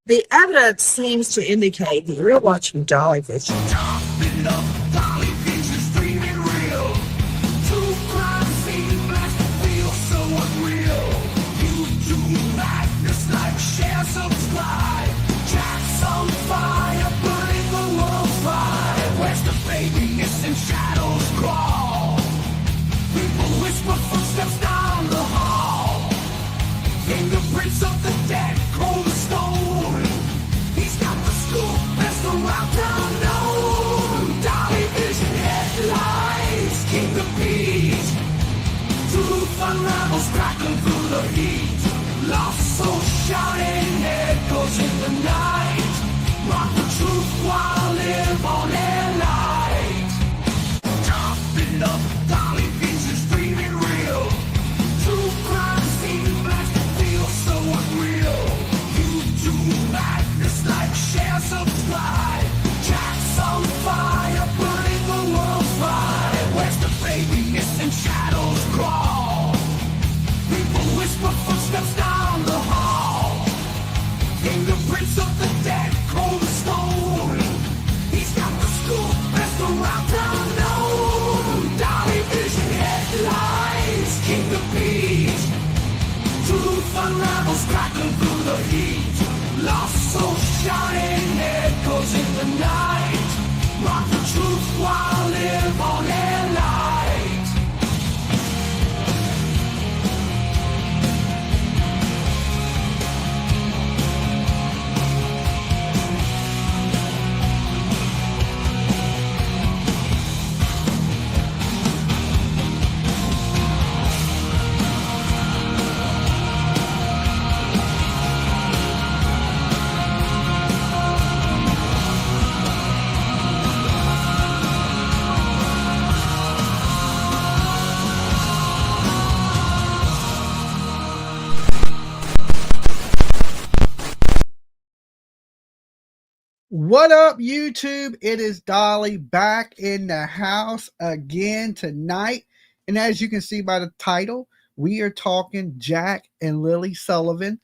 The evidence seems to indicate that you're watching Dolly Vision. Topping up, Dolly Vision streaming real. True crime scene blast feel so unreal. YouTube madness like share, subscribe. Jack's on fire, burning the world fire. Where's the baby missing shadows crawl? People whisper footsteps down the hall. Fingerprints of the dead, cold as stone. He's got the scoop, best around town known. Dolly Vision headlines, King of Beat. Truth unravels, crackling through the heat. Lost soul shouting, echoes in the night. Rock the truth while live on air light. Topping up, Dolly Vision streaming real. True crime scene blast feel so unreal. YouTube madness like share, subscribe. Jack's on fire, burning the world fire. Where's the baby missing shadows crawl? People whisper footsteps down the hall. Fingerprints of the dead, cold as stone. He's got the scoop, best around town known. Dolly Vision headlines, King of Beat. Truth unravels, crackling through the heat. Lost soul shouting, echoes in the night. Rock the truth while live on air light. What up, YouTube? It is Dolly back in the house again tonight. And as you can see by the title, we are talking Jack and Lilly Sullivan,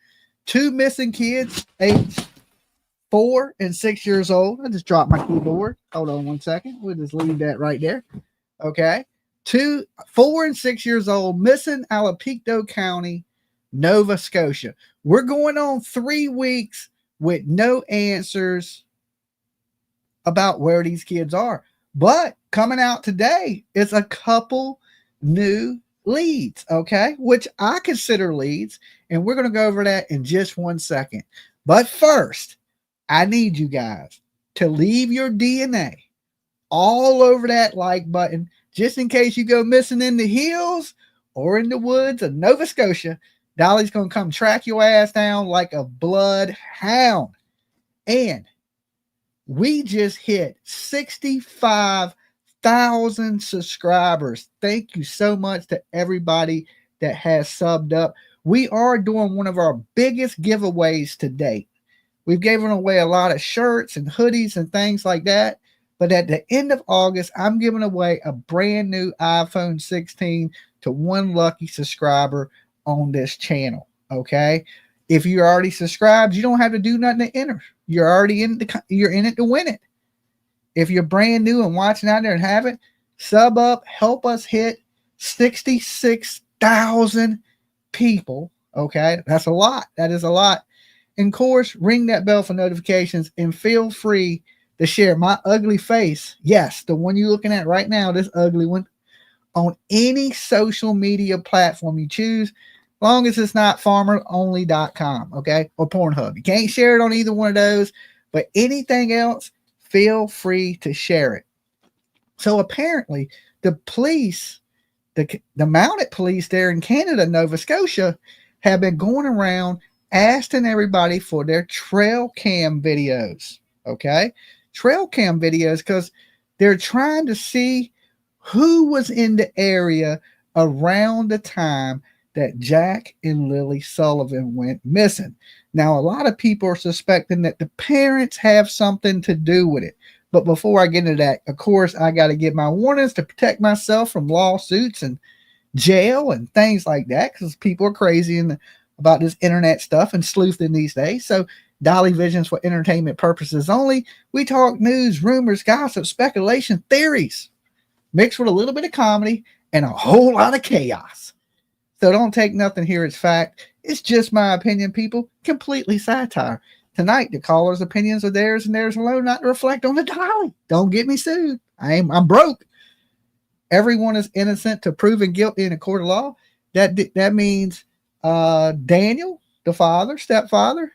two missing kids, aged 4 and 6 years old. I just dropped my keyboard. Hold on one second. We'll just leave that right there. Okay. 4 and 6 years old, missing out of Pictou County, Nova Scotia. We're going on 3 weeks with no answers about where these kids are. But coming out today is a couple new leads, okay, which I consider leads, and we're going to go over that in just 1 second. But first, I need you guys to leave your DNA all over that like button, just in case you go missing in the hills or in the woods of Nova Scotia. Dolly's going to come track your ass down like a bloodhound. And we just hit 65,000 subscribers. Thank you so much to everybody that has subbed up. We are doing one of our biggest giveaways to date. We've given away a lot of shirts and hoodies and things like that. But at the end of August, I'm giving away a brand new iPhone 16 to one lucky subscriber on this channel. Okay. If you're already subscribed, you don't have to do nothing to enter. You're already you're in it to win it. If you're brand new and watching out there and have it, sub up, help us hit 66,000 people. Okay. That's a lot. That is a lot. And of course, ring that bell for notifications and feel free to share my ugly face. Yes, the one you're looking at right now, this ugly one, on any social media platform you choose, long as it's not farmeronly.com, okay, or Pornhub. You can't share it on either one of those, but anything else, feel free to share it. So apparently, the police, the mounted police there in Canada, Nova Scotia, have been going around asking everybody for their trail cam videos, okay? Trail cam videos, because they're trying to see who was in the area around the time that Jack and Lilly Sullivan went missing. Now, a lot of people are suspecting that the parents have something to do with it. But before I get into that, of course, I got to give my warnings to protect myself from lawsuits and jail and things like that, because people are crazy about this internet stuff and sleuthing these days. So Dolly Visions for entertainment purposes only. We talk news, rumors, gossip, speculation, theories, mixed with a little bit of comedy and a whole lot of chaos. So don't take nothing here as fact. It's just my opinion, people. Completely satire. Tonight, the callers' opinions are theirs and theirs alone, not to reflect on the Dolly. Don't get me sued. I'm broke. Everyone is innocent to proven guilty in a court of law. That means Daniel, the father, stepfather,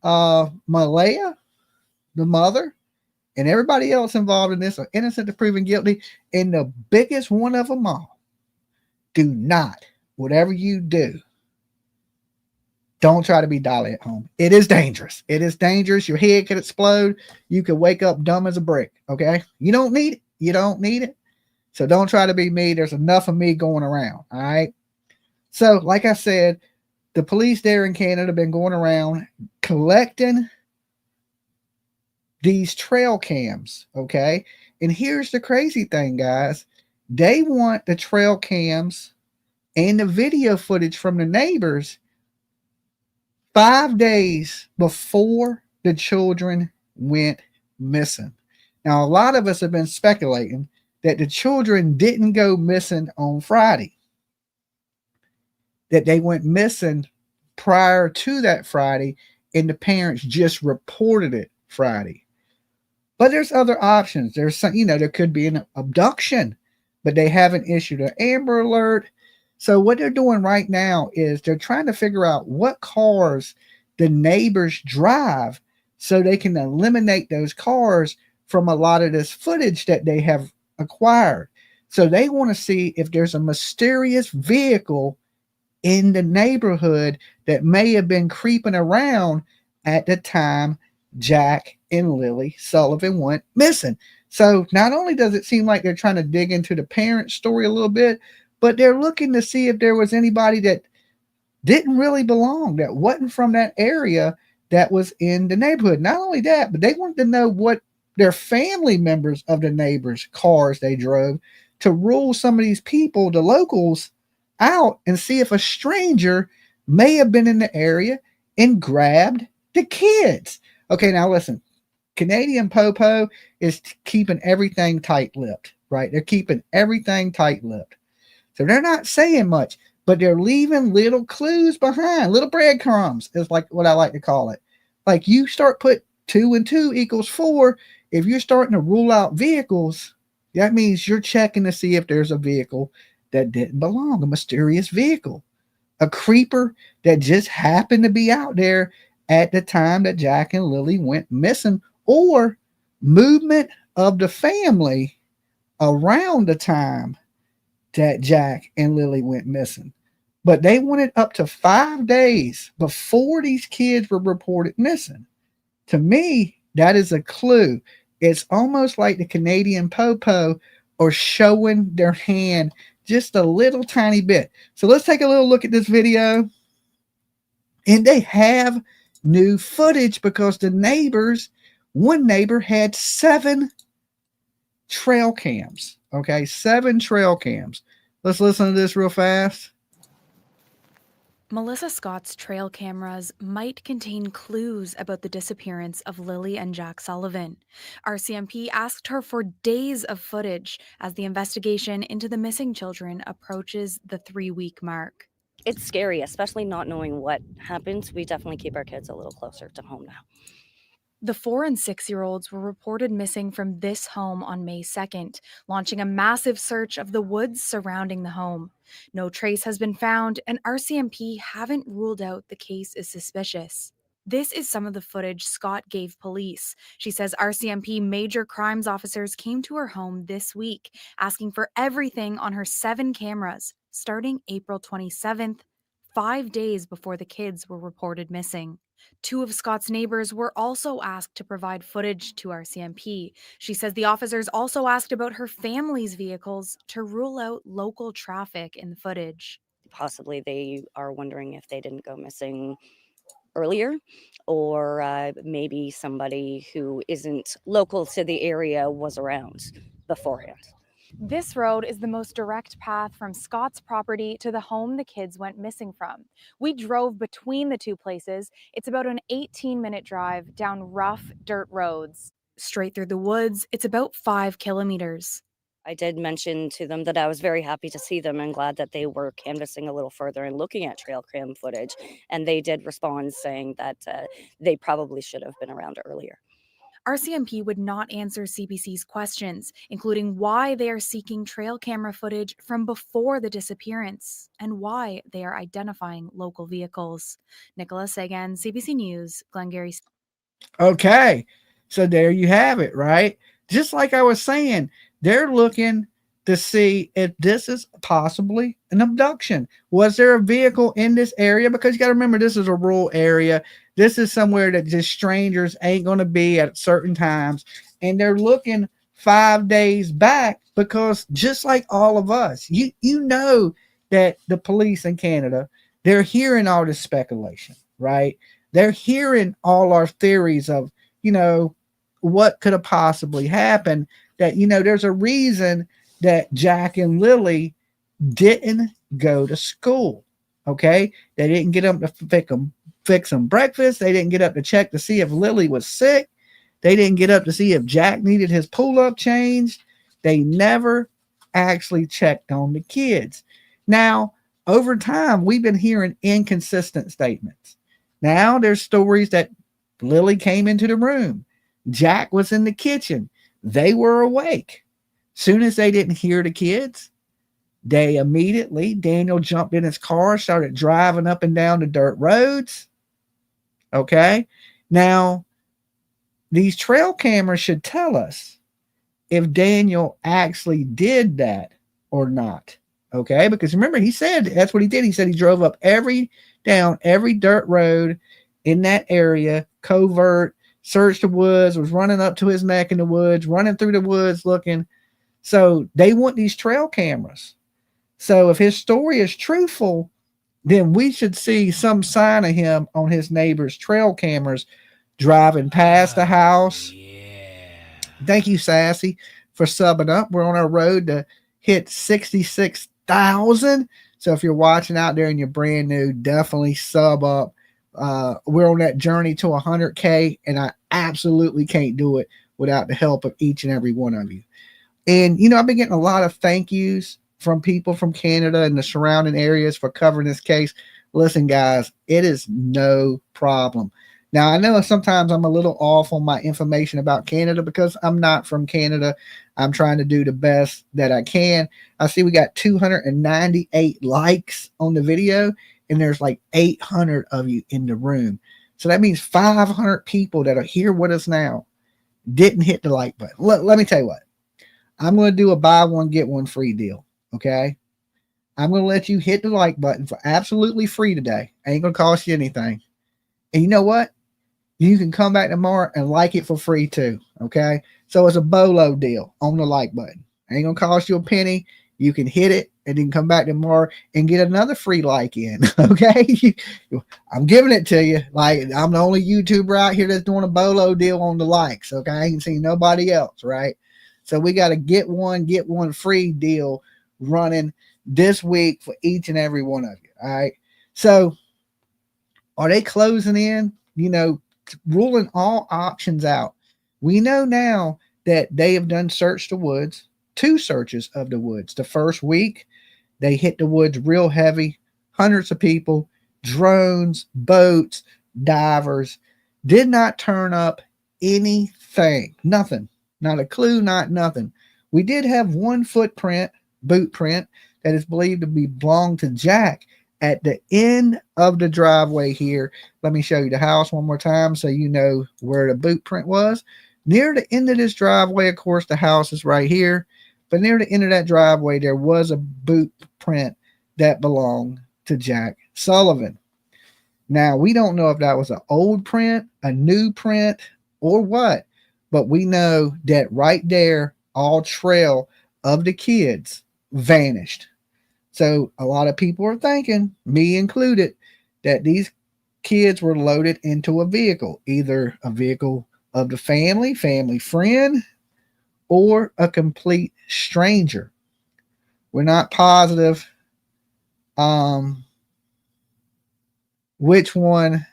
Malehya, the mother, and everybody else involved in this are innocent to proven guilty. And the biggest one of them all, do not, whatever you do, don't try to be Dolly at home. It is dangerous. It is dangerous. Your head could explode. You could wake up dumb as a brick. Okay. You don't need it. You don't need it. So don't try to be me. There's enough of me going around. All right. So, like I said, the police there in Canada have been going around collecting these trail cams. Okay. And here's the crazy thing, guys. They want the trail cams and the video footage from the neighbors 5 days before the children went missing. Now, a lot of us have been speculating that the children didn't go missing on Friday, that they went missing prior to that Friday, and the parents just reported it Friday. But there's other options. There's some, there could be an abduction, but they haven't issued an Amber Alert. So what they're doing right now is they're trying to figure out what cars the neighbors drive so they can eliminate those cars from a lot of this footage that they have acquired. So they want to see if there's a mysterious vehicle in the neighborhood that may have been creeping around at the time Jack and Lilly Sullivan went missing. So not only does it seem like they're trying to dig into the parent story a little bit, but they're looking to see if there was anybody that didn't really belong, that wasn't from that area, that was in the neighborhood. Not only that, but they wanted to know what their family members of the neighbors' cars they drove to rule some of these people, the locals, out and see if a stranger may have been in the area and grabbed the kids. Okay, now listen. Canadian Popo is keeping everything tight-lipped, right? They're keeping everything tight-lipped. So they're not saying much, but they're leaving little clues behind, little breadcrumbs is like what I like to call it. Like you start put 2 and 2 equals 4. If you're starting to rule out vehicles, that means you're checking to see if there's a vehicle that didn't belong, a mysterious vehicle, a creeper that just happened to be out there at the time that Jack and Lilly went missing, or movement of the family around the time that Jack and Lilly went missing. But they wanted up to 5 days before these kids were reported missing. To me, that is a clue. It's almost like the Canadian Popo are showing their hand just a little tiny bit. So let's take a little look at this video. And they have new footage because the neighbors, one neighbor had 7 trail cams. Okay, 7 trail cams. Let's listen to this real fast. Melissa Scott's trail cameras might contain clues about the disappearance of Lilly and Jack Sullivan. RCMP asked her for days of footage as the investigation into the missing children approaches the 3-week mark. It's scary, especially not knowing what happens. We definitely keep our kids a little closer to home now. The 4 and 6-year-olds were reported missing from this home on May 2nd, launching a massive search of the woods surrounding the home. No trace has been found, and RCMP haven't ruled out the case is suspicious. This is some of the footage Scott gave police. She says RCMP major crimes officers came to her home this week, asking for everything on her 7 cameras, starting April 27th, 5 days before the kids were reported missing. 2 of Scott's neighbors were also asked to provide footage to RCMP. She says the officers also asked about her family's vehicles to rule out local traffic in the footage. Possibly they are wondering if they didn't go missing earlier, or maybe somebody who isn't local to the area was around beforehand. This road is the most direct path from Scott's property to the home the kids went missing from. We drove between the two places. It's about an 18-minute drive down rough dirt roads. Straight through the woods, it's about 5 kilometers. I did mention to them that I was very happy to see them and glad that they were canvassing a little further and looking at trail cam footage. And they did respond saying that they probably should have been around earlier. RCMP would not answer CBC's questions, including why they are seeking trail camera footage from before the disappearance and why they are identifying local vehicles. Nicola Sagan, CBC News, Glengarry. Okay. So there you have it, right? Just like I was saying, they're looking to see if this is possibly an abduction. Was there a vehicle in this area? Because you got to remember, this is a rural area. This is somewhere that just strangers ain't going to be at certain times. And they're looking 5 days back because just like all of us, you know that the police in Canada, they're hearing all this speculation, right? They're hearing all our theories of, what could have possibly happened. That, there's a reason that Jack and Lily didn't go to school. Okay. They didn't get up to fix them breakfast. They didn't get up to check to see if Lily was sick. They didn't get up to see if Jack needed his pull-up changed. They never actually checked on the kids. Now, over time, we've been hearing inconsistent statements. Now there's stories that Lily came into the room. Jack was in the kitchen. They were awake. Soon as they didn't hear the kids, Daniel jumped in his car, started driving up and down the dirt roads. Okay. Now, these trail cameras should tell us if Daniel actually did that or not. Okay. Because remember, he said that's what he did. He said he drove up down every dirt road in that area, covert, searched the woods, was running up to his neck in the woods, running through the woods looking. So they want these trail cameras. So if his story is truthful, then we should see some sign of him on his neighbor's trail cameras driving past the house. Yeah. Thank you, Sassy, for subbing up. We're on our road to hit 66,000. So if you're watching out there and you're brand new, definitely sub up. We're on that journey to 100K, and I absolutely can't do it without the help of each and every one of you. And, I've been getting a lot of thank yous from people from Canada and the surrounding areas for covering this case. Listen, guys, it is no problem. Now, I know sometimes I'm a little off on my information about Canada because I'm not from Canada. I'm trying to do the best that I can. I see we got 298 likes on the video, and there's like 800 of you in the room. So that means 500 people that are here with us now didn't hit the like button. Let me tell you what. I'm going to do a buy one, get one free deal. Okay. I'm going to let you hit the like button for absolutely free today. Ain't going to cost you anything. And you know what? You can come back tomorrow and like it for free too. Okay. So it's a BOLO deal on the like button. Ain't going to cost you a penny. You can hit it and then come back tomorrow and get another free like in. Okay. I'm giving it to you. Like, I'm the only YouTuber out here that's doing a BOLO deal on the likes. Okay. I ain't seen nobody else. Right. So we got to get one free deal running this week for each and every one of you. All right. So are they closing in, ruling all options out? We know now that they have done search the woods, 2 searches of the woods. The first week, they hit the woods real heavy, hundreds of people, drones, boats, divers, did not turn up anything, nothing, not a clue, not nothing. We did have one boot print that is believed to belong to Jack at the end of the driveway here. Let me show you the house one more time so you know where the boot print was. Near the end of this driveway, of course, the house is right here. But near the end of that driveway, there was a boot print that belonged to Jack Sullivan. Now, we don't know if that was an old print, a new print, or what. But we know that right there, all trail of the kids vanished. So a lot of people are thinking, me included, that these kids were loaded into a vehicle, either a vehicle of the family friend, or a complete stranger. We're not positive which one.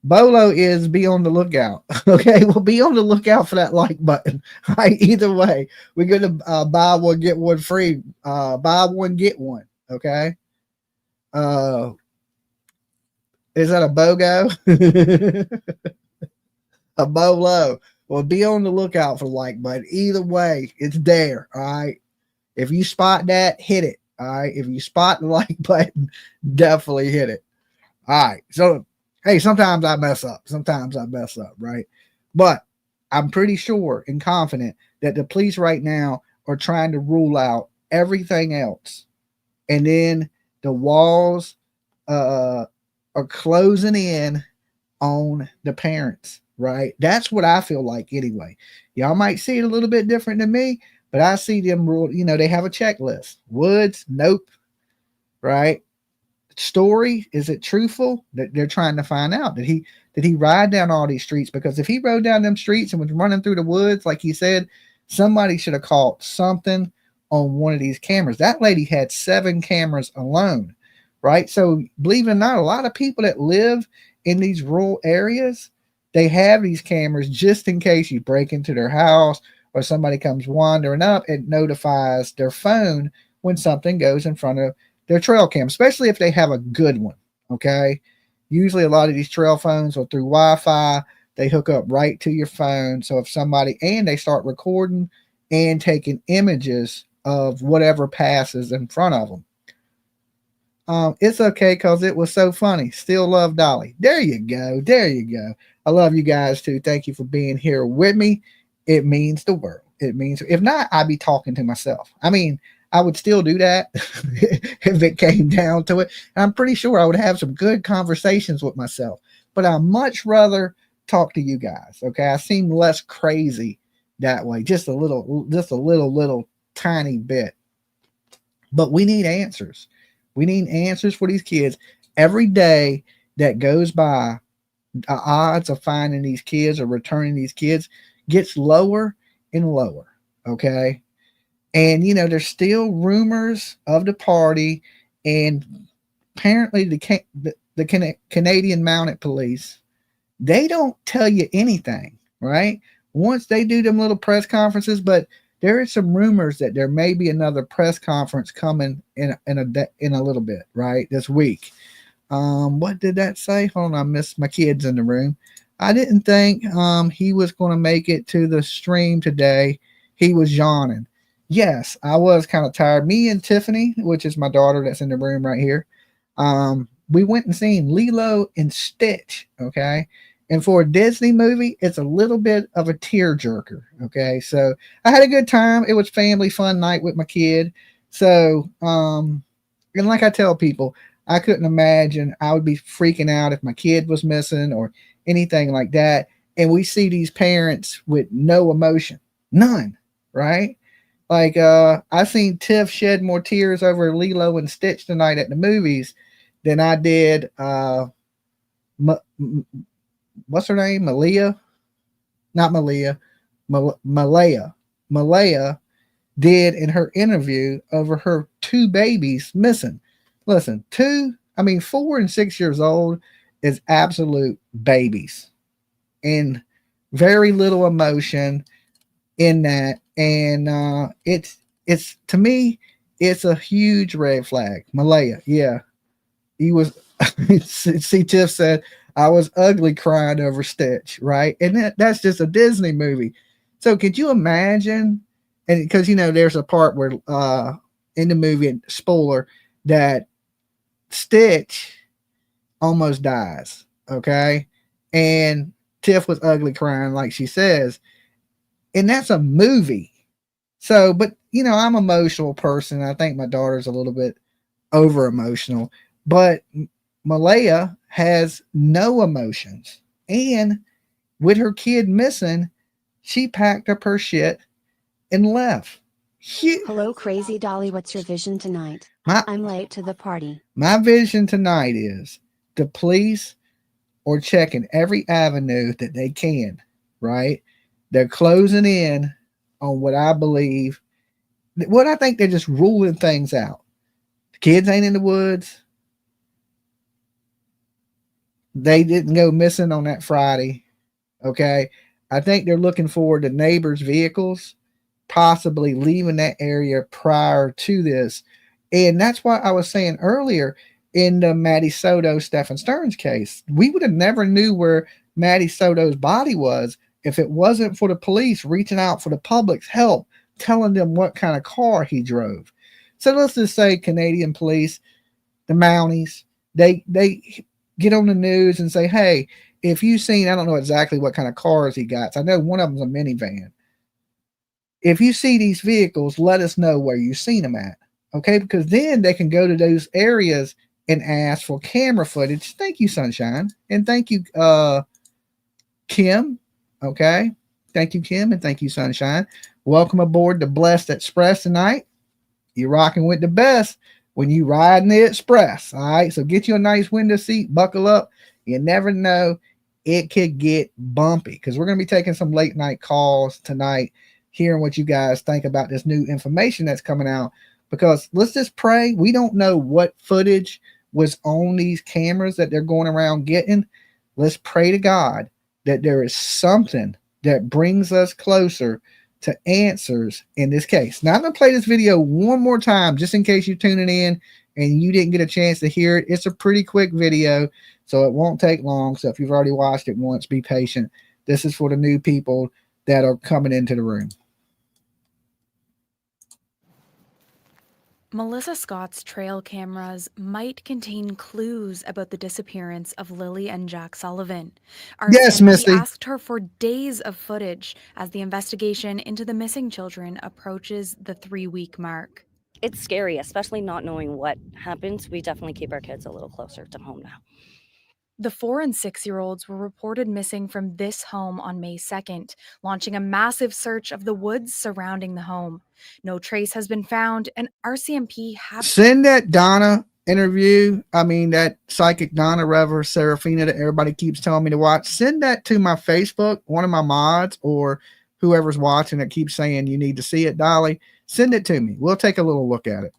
Bolo is be on the lookout. Okay, we'll be on the lookout for that like button. All right, either way, we're gonna buy one get one free. Buy one get one. Okay. Is that a BOGO? A BOLO. Well, be on the lookout for the like button. Either way, it's there. All right. If you spot that, hit it. All right. If you spot the like button, definitely hit it. All right. So, hey, sometimes I mess up. Right? But I'm pretty sure and confident that the police right now are trying to rule out everything else. And then the walls are closing in on the parents, right? That's what I feel like anyway. Y'all might see it a little bit different than me, but I see them rule, they have a checklist. Woods, nope, right? Story, is it truthful? That they're trying to find out. Did he ride down all these streets? Because if he rode down them streets and was running through the woods, like he said, somebody should have caught something on one of these cameras. That lady had 7 cameras alone, right? So believe it or not, a lot of people that live in these rural areas, they have these cameras just in case you break into their house or somebody comes wandering up. It notifies their phone when something goes in front of their trail cam, especially if they have a good one. Okay. Usually a lot of these trail phones are through Wi-Fi. They hook up right to your phone. So if somebody, and they start recording and taking images of whatever passes in front of them. It's okay because it was so funny. Still love Dolly. There you go. There you go. I love you guys too. Thank you for being here with me. It means the world. It means, if not, I'd be talking to myself. I mean, I would still do that if it came down to it. And I'm pretty sure I would have some good conversations with myself, but I'd much rather talk to you guys. Okay. I seem less crazy that way. Just a little tiny bit, but we need answers. We need answers for these kids. Every day that goes by, the odds of finding these kids or returning these kids gets lower and lower. Okay. And, there's still rumors of the party, and apparently the Canadian Mounted Police, they don't tell you anything, right? Once they do them little press conferences, but there is some rumors that there may be another press conference coming in a little bit, right? This week. What did that say? Hold on, I missed my kids in the room. I didn't think he was going to make it to the stream today. He was yawning. Yes, I was kind of tired. Me and Tiffany, which is my daughter that's in the room right here, we went and seen Lilo and Stitch, okay? And for a Disney movie, it's a little bit of a tearjerker, okay? So I had a good time. It was family fun night with my kid. So, and like I tell people, I couldn't imagine I would be freaking out if my kid was missing or anything like that. And we see these parents with no emotion, none, right? Like, I seen Tiff shed more tears over Lilo and Stitch tonight at the movies than I did, what's her name? Malehya? Not Malehya. Malehya. Malehya did in her interview over her 2 babies missing. Listen, 4 and 6 years old is absolute babies. And very little emotion in that. And it's to me, it's a huge red flag. Malehya, yeah. He was see, Tiff said, I was ugly crying over Stitch, right? And that's just a Disney movie. So could you imagine? And because there's a part where in the movie, spoiler, that Stitch almost dies, okay? And Tiff was ugly crying, like she says. And that's a movie. So, but I'm an emotional person. I think my daughter's a little bit over emotional, but Malehya has no emotions. And with her kid missing, she packed up her shit and left. Hello, Crazy Dolly. What's your vision tonight? I'm late to the party. My vision tonight is the police are checking every avenue that they can, right? They're closing in on what I believe. What I think they're just ruling things out. The kids ain't in the woods. They didn't go missing on that Friday. Okay. I think they're looking for the neighbors' vehicles, possibly leaving that area prior to this. And that's why I was saying earlier in the Maddie Soto, Stephen Stearns case, we would have never knew where Maddie Soto's body was if it wasn't for the police reaching out for the public's help, telling them what kind of car he drove. So let's just say Canadian police, the Mounties, they get on the news and say, hey, if you've seen, I don't know exactly what kind of cars he got. I know one of them's a minivan. If you see these vehicles, let us know where you've seen them at. Okay, because then they can go to those areas and ask for camera footage. Thank you, Sunshine. And thank you, Kim. Okay. Thank you, Kim, and thank you, Sunshine. Welcome aboard the Blessed Express tonight. You're rocking with the best when you ride in the Express. All right. So get you a nice window seat, buckle up. You never know. It could get bumpy because we're going to be taking some late night calls tonight, hearing what you guys think about this new information that's coming out. Because let's just pray. We don't know what footage was on these cameras that they're going around getting. Let's pray to God that there is something that brings us closer to answers in this case. Now I'm going to play this video one more time just in case you're tuning in and you didn't get a chance to hear it. It's a pretty quick video, so it won't take long. So if you've already watched it once, be patient. This is for the new people that are coming into the room. Melissa Scott's trail cameras might contain clues about the disappearance of Lilly and Jack Sullivan. Yes, RCMP Misty. asked her for days of footage as the investigation into the missing children approaches the 3-week mark. It's scary, especially not knowing what happens. We definitely keep our kids a little closer to home now. The 4- and 6-year-olds were reported missing from this home on May 2nd, launching a massive search of the woods surrounding the home. No trace has been found, and RCMP have send that Donna interview. I mean, that psychic Donna Rever Serafina that everybody keeps telling me to watch. Send that to my Facebook, one of my mods, or whoever's watching that keeps saying you need to see it, Dolly. Send it to me. We'll take a little look at it.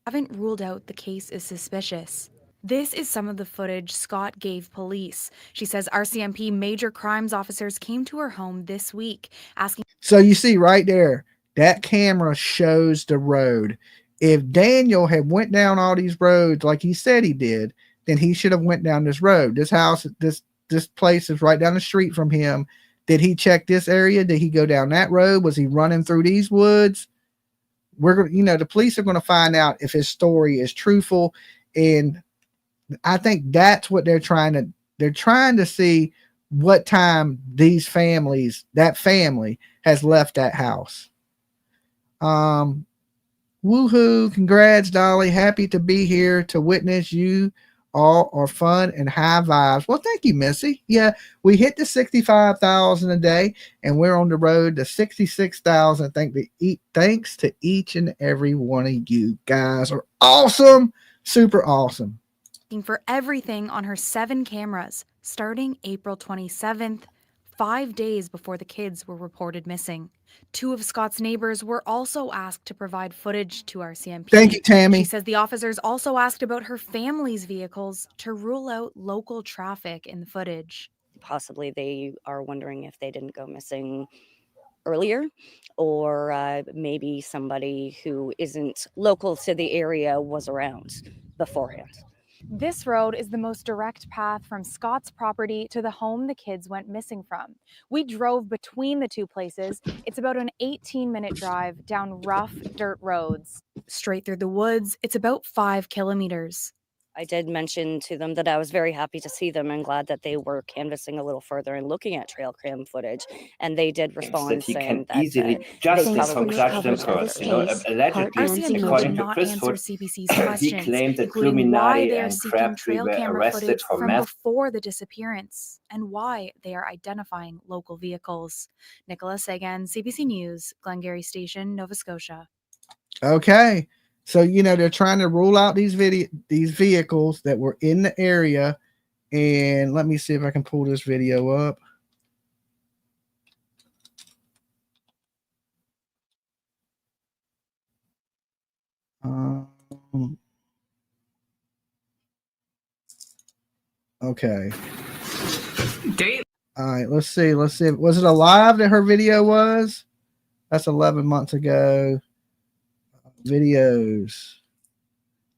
Haven't ruled out the case is suspicious. This is some of the footage Scott gave police. She says RCMP major crimes officers came to her home this week asking. So you see right there, that camera shows the road. If Daniel had went down all these roads like he said he did, then he should have went down this road. This house, this place is right down the street from him. Did he check this area? Did he go down that road? Was he running through these woods? We're going to, you know, the police are going to find out if his story is truthful. And I think that's what they're trying to see what time these families, that family has left that house. Woohoo. Congrats, Dolly. Happy to be here to witness you all are fun and high vibes. Well, thank you, Missy. Yeah, we hit the 65,000 a day and we're on the road to 66,000. Thanks to each and every one of you guys are awesome. Super awesome. For everything on her 7 cameras starting April 27th, 5 days before the kids were reported missing. 2 of Scott's neighbors were also asked to provide footage to RCMP. Thank you, Tammy. She says the officers also asked about her family's vehicles to rule out local traffic in the footage. Possibly they are wondering if they didn't go missing earlier, or maybe somebody who isn't local to the area was around beforehand. This road is the most direct path from Scott's property to the home the kids went missing from. We drove between the 2 places. It's about an 18-minute drive down rough dirt roads. Straight through the woods, it's about 5 kilometers. I did mention to them that I was very happy to see them and glad that they were canvassing a little further and looking at trail cam footage. And they did respond saying that easily they probably coverage them of this first. You know, case, allegedly, RCMP according did to not Chris answer Hood, CBC's he questions, claimed that including why Illuminati they are and seeking Crabtree trail were camera arrested footage for from mass. before the disappearance and why they are identifying local vehicles. Nicola Sagan, CBC News, Glengarry Station, Nova Scotia. Okay. So, you know, they're trying to rule out these vehicles that were in the area. And let me see if I can pull this video up. Um, okay. Date. All right, let's see. Let's see. Was it alive that her video was? That's 11 months ago. Videos.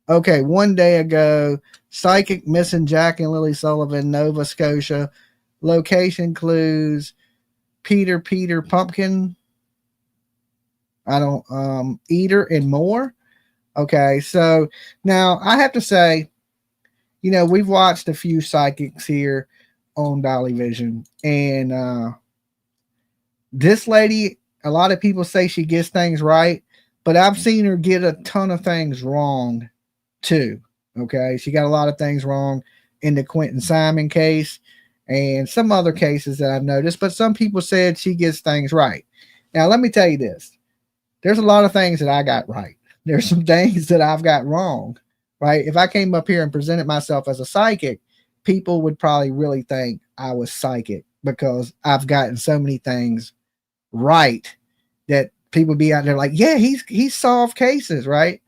Okay, 1 day ago. Psychic missing Jack and Lilly Sullivan, Nova Scotia. Location clues. Peter Pumpkin. I don't Eater and more. Okay, so now I have to say, you know, we've watched a few psychics here on Dolly Vision, and this lady, a lot of people say she gets things right, but I've seen her get a ton of things wrong too. Okay, she got a lot of things wrong in the Quentin Simon case and some other cases that I've noticed, but some people said she gets things right. Now, let me tell you this. There's a lot of things that I got right. There's some things that I've got wrong, right? If I came up here and presented myself as a psychic, people would probably really think I was psychic because I've gotten so many things right that people be out there like, yeah, he's solved cases, right?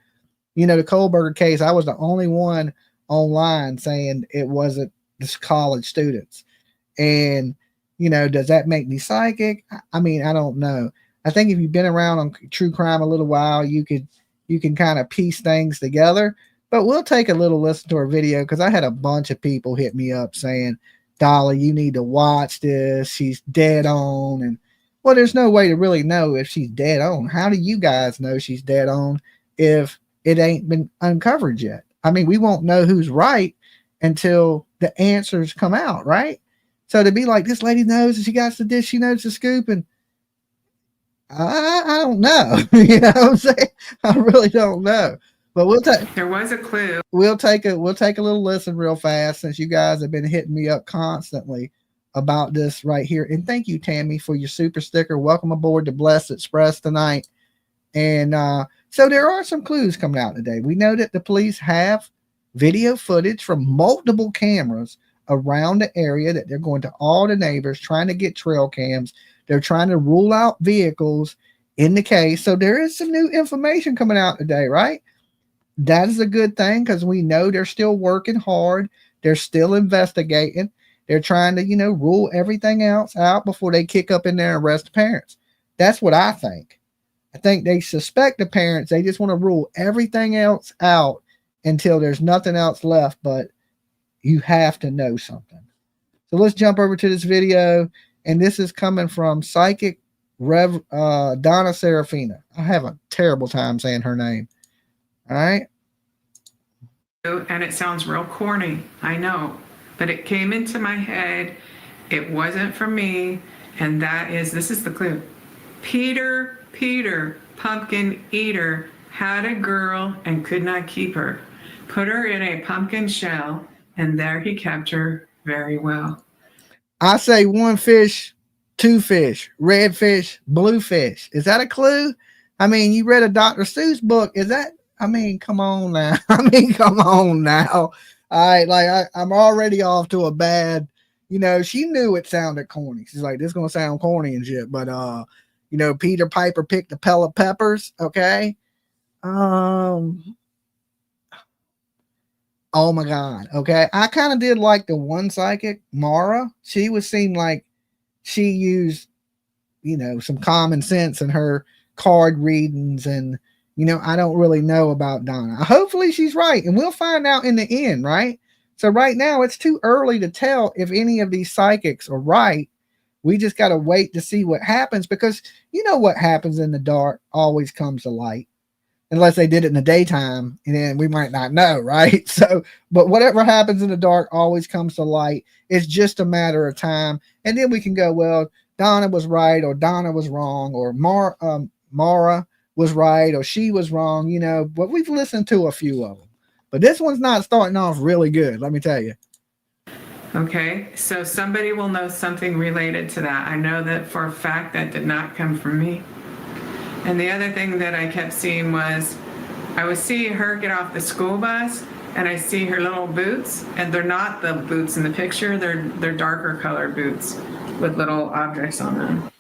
You know, the Kohlberger case, I was the only one online saying it wasn't just college students. And, you know, does that make me psychic? I mean, I don't know. I think if you've been around on true crime a little while, you can kind of piece things together. But we'll take a little listen to her video because I had a bunch of people hit me up saying, Dolly, you need to watch this. She's dead on. And well, there's no way to really know if she's dead on. How do you guys know she's dead on if it ain't been uncovered yet? I mean, we won't know who's right until the answers come out, right? So to be like, this lady knows she got the dish, she knows the scoop, and I don't know. You know what I'm saying? I really don't know. But There was a clue. We'll take a little listen real fast since you guys have been hitting me up constantly about this right here. And thank you, Tammy, for your super sticker. Welcome aboard the Blessed Express tonight. And so there are some clues coming out today. We know that the police have video footage from multiple cameras around the area, that they're going to all the neighbors trying to get trail cams. They're trying to rule out vehicles in the case. So there is some new information coming out today, right? That is a good thing because we know they're still working hard. They're still investigating. They're trying to, you know, rule everything else out before they kick up in there and arrest the parents. That's what I think. I think they suspect the parents. They just want to rule everything else out until there's nothing else left, but you have to know something. So let's jump over to this video. And this is coming from Psychic Donna Serafina. I have a terrible time saying her name. All right. And it sounds real corny, I know, but it came into my head. It wasn't for me. And this is the clue. Peter, pumpkin eater, had a girl and could not keep her. Put her in a pumpkin shell, and there he kept her very well. I say one fish, two fish, red fish, blue fish. Is that a clue? I mean, you read a Dr. Seuss book. Is that, I mean, come on now. Come on now. All right, like I'm already off to a bad, you know, she knew it sounded corny. She's like, this is going to sound corny and shit. But, you know, Peter Piper picked a pile of peppers. Okay. Oh my God. Okay. I kind of did like the one psychic, Mara. She would seem like she used, you know, some common sense in her card readings. And, you know, I don't really know about Donna. Hopefully she's right. And we'll find out in the end, right? So right now it's too early to tell if any of these psychics are right. We just got to wait to see what happens, because you know what happens in the dark always comes to light. Unless they did it in the daytime, and then we might not know, right? So, but whatever happens in the dark always comes to light. It's just a matter of time. And then we can go, well, Donna was right, or Donna was wrong, or Mara was right, or she was wrong, you know, but we've listened to a few of them. But this one's not starting off really good, let me tell you. Okay, so somebody will know something related to that. I know that for a fact that did not come from me. And the other thing that I kept seeing was, I would see her get off the school bus, and I see her little boots, and they're not the boots in the picture, they're darker colored boots with little objects on them.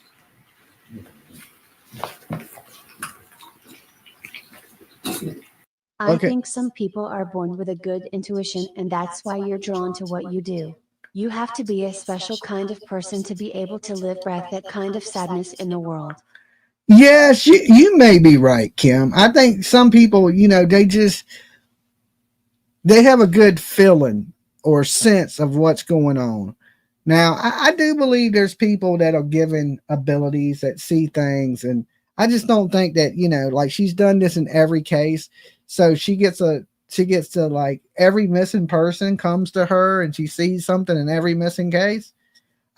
I Okay. think some people are born with a good intuition, and that's why you're drawn to what you do. You have to be a special kind of person to be able to live breath that kind of sadness in the world. Yes, you may be right, Kim. I think some people, they have a good feeling or sense of what's going on. Now, I do believe there's people that are given abilities that see things, and I just don't think that, like she's done this in every case. So she gets to like every missing person comes to her and she sees something in every missing case.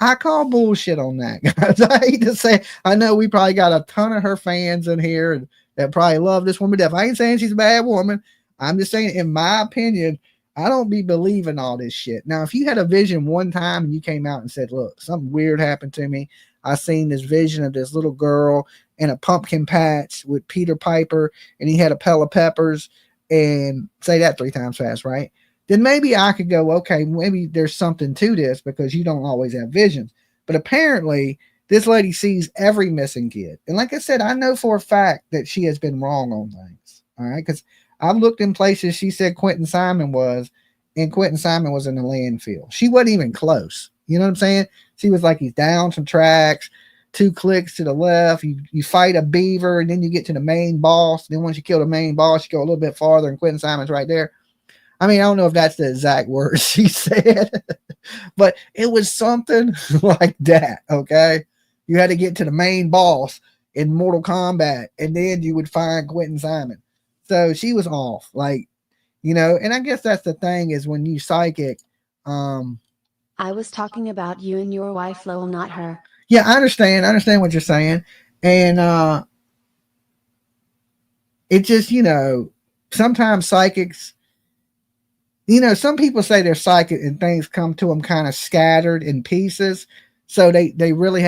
I call bullshit on that, guys. I hate to say, I know we probably got a ton of her fans in here that probably love this woman to death. I ain't saying she's a bad woman. I'm just saying, in my opinion, I don't be believing all this shit. Now, if you had a vision one time and you came out and said, look, something weird happened to me. I seen this vision of this little girl in a pumpkin patch with Peter Piper, and he had a pile of peppers, and say that 3 times fast, right? Then maybe I could go, okay, maybe there's something to this because you don't always have visions. But apparently, this lady sees every missing kid. And like I said, I know for a fact that she has been wrong on things. All right. Because I've looked in places she said Quentin Simon was, and Quentin Simon was in the landfill. She wasn't even close. You know what I'm saying? She was like, he's down some tracks, 2 clicks to the left. You fight a beaver, and then you get to the main boss. Then once you kill the main boss, you go a little bit farther, and Quentin Simon's right there. I mean, I don't know if that's the exact words she said, but it was something like that, okay? You had to get to the main boss in Mortal Kombat, and then you would find Quentin Simon. So she was off, like, and I guess that's the thing is when you psychic. I was talking about you and your wife, Lowell, not her. Yeah, I understand. I understand what you're saying. And it just, sometimes psychics, some people say they're psychic and things come to them kind of scattered in pieces. So they really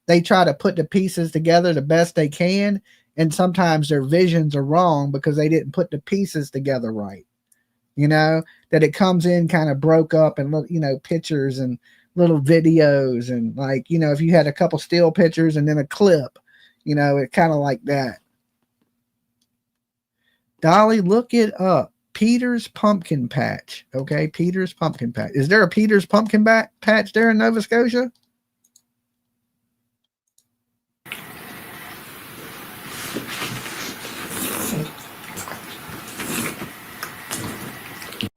they try to put the pieces together the best they can. And sometimes their visions are wrong because they didn't put the pieces together right. That it comes in kind of broke up and, pictures and little videos. And like, if you had a couple still pictures and then a clip, it kind of like that. Dolly, look it up. Peter's Pumpkin Patch. Okay, Peter's Pumpkin Patch. Is there a Peter's Pumpkin Patch there in Nova Scotia?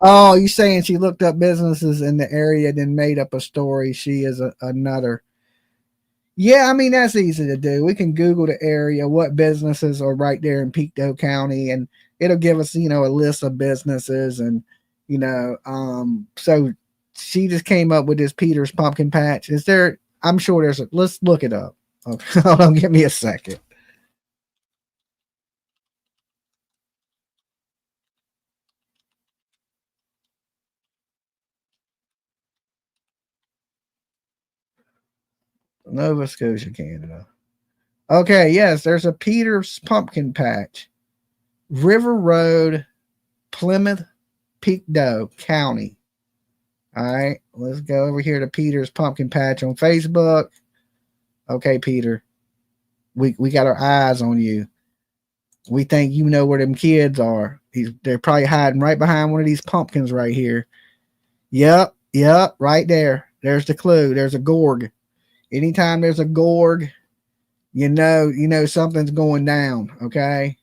Oh, you saying she looked up businesses in the area, then made up a story. She is a nutter. Yeah, I mean, that's easy to do. We can Google the area, what businesses are right there in Pictou County, and it'll give us, a list of businesses. And, so she just came up with this Peter's Pumpkin Patch. Is there, I'm sure let's look it up. Okay. Hold on, give me a second. Nova Scotia, Canada. Okay, yes, there's a Peter's Pumpkin Patch. River Road, Plymouth, Pictou County. All right, let's go over here to Peter's Pumpkin Patch on Facebook. Okay, Peter, we got our eyes on you. We think you know where them kids are. They're probably hiding right behind one of these pumpkins right here. Yep, right there. There's the clue. There's a gorg. Anytime there's a gorg, you know something's going down, okay?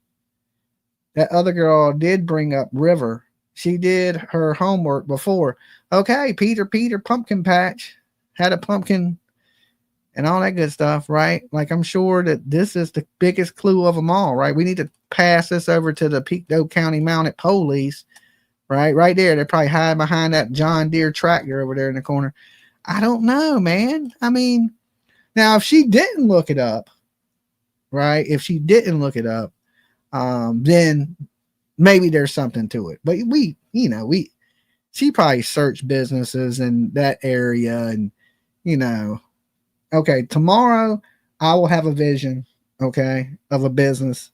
That other girl did bring up River. She did her homework before. Okay, Peter Pumpkin Patch had a pumpkin and all that good stuff, right? Like, I'm sure that this is the biggest clue of them all, right? We need to pass this over to the Pictou County Mounted Police, right? Right there. They're probably hiding behind that John Deere tractor over there in the corner. I don't know, man. I mean, now if she didn't look it up, right? If she didn't look it up, then maybe there's something to it. But she probably searched businesses in that area, and okay, tomorrow I will have a vision, okay, of a business.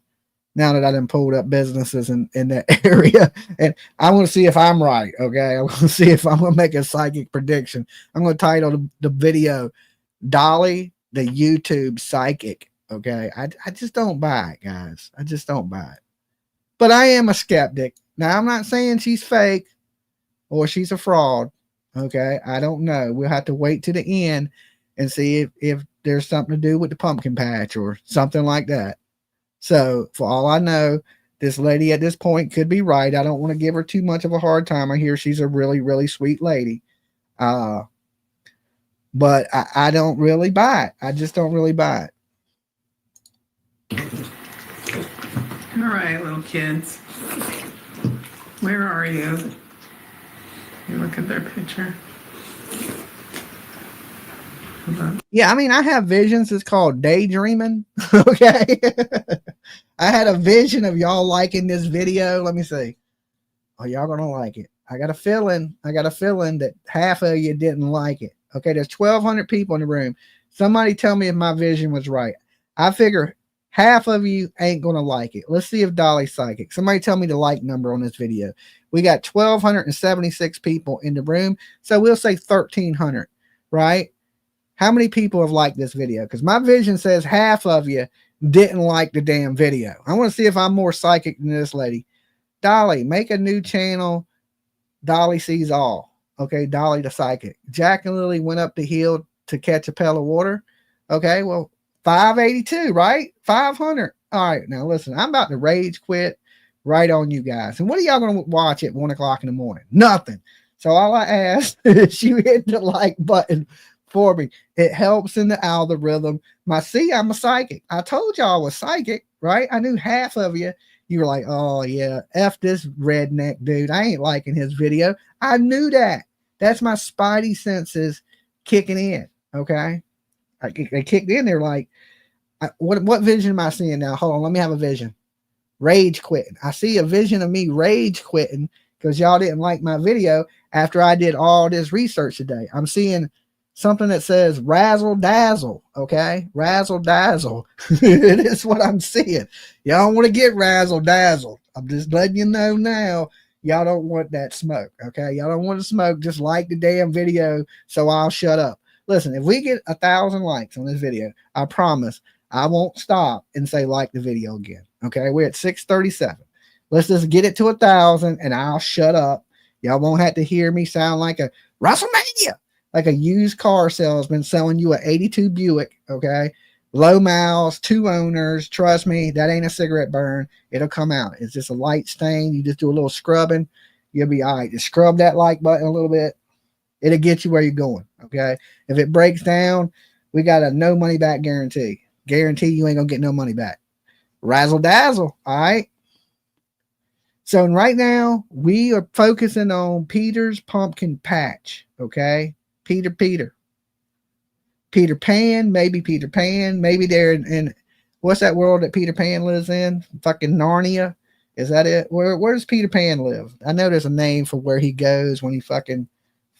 Now that I done pulled up businesses in that area, and I want to see if I'm right. Okay, I want to see if I'm gonna make a psychic prediction. I'm gonna title the video "Dolly the YouTube Psychic." Okay, I just don't buy it, guys. I just don't buy it. But I am a skeptic. Now, I'm not saying she's fake or she's a fraud. Okay. I don't know. We'll have to wait to the end and see if there's something to do with the pumpkin patch or something like that. So, for all I know, this lady at this point could be right. I don't want to give her too much of a hard time. I hear she's a really, really sweet lady. But I don't really buy it. I just don't really buy it. All right, little kids. Where are you? You look at their picture. Yeah, I mean, I have visions. It's called daydreaming. Okay. I had a vision of y'all liking this video. Let me see. Oh, y'all gonna like it. I got a feeling that half of you didn't like it. Okay, there's 1,200 people in the room. Somebody tell me if my vision was right. I figure half of you ain't gonna like it. Let's see if Dolly's psychic. Somebody tell me the like number on this video. We got 1,276 people in the room, so we'll say 1,300, right? How many people have liked this video? Because my vision says half of you didn't like the damn video. I want to see if I'm more psychic than this lady. Dolly, make a new channel. Dolly sees all. Okay, Dolly the psychic. Jack and Lily went up the hill to catch a pail of water. Okay, well, 582, right? 500. All right, now listen, I'm about to rage quit right on you guys. And what are y'all going to watch at 1 o'clock in the morning? Nothing. So all I ask is you hit the like button for me. It helps in the algorithm. I'm a psychic. I told y'all I was psychic, right? I knew half of you. You were like, oh yeah, F this redneck dude. I ain't liking his video. I knew that. That's my spidey senses kicking in. Okay. They kicked in. They're like, what vision am I seeing now? Hold on. Let me have a vision. Rage quitting. I see a vision of me rage quitting because y'all didn't like my video after I did all this research today. I'm seeing something that says razzle dazzle. Okay. Razzle dazzle. It is what I'm seeing. Y'all don't want to get razzle dazzle. I'm just letting you know now. Y'all don't want that smoke. Okay. Y'all don't want to smoke. Just like the damn video. So I'll shut up. Listen, if we get 1,000 likes on this video, I promise I won't stop and say like the video again. Okay. We're at 637. Let's just get it to 1,000 and I'll shut up. Y'all won't have to hear me sound like a WrestleMania. Like a used car salesman selling you an 82 Buick, okay? Low miles, 2 owners. Trust me, that ain't a cigarette burn. It'll come out. It's just a light stain. You just do a little scrubbing. You'll be all right. Just scrub that like button a little bit. It'll get you where you're going, okay? If it breaks down, we got a no money back guarantee. Guarantee you ain't going to get no money back. Razzle dazzle, all right? So right now, we are focusing on Peter's pumpkin patch, okay? Peter Pan, maybe Peter Pan, maybe they're in what's that world that Peter Pan lives in? Fucking Narnia. Is that it? Where does Peter Pan live? I know there's a name for where he goes when he fucking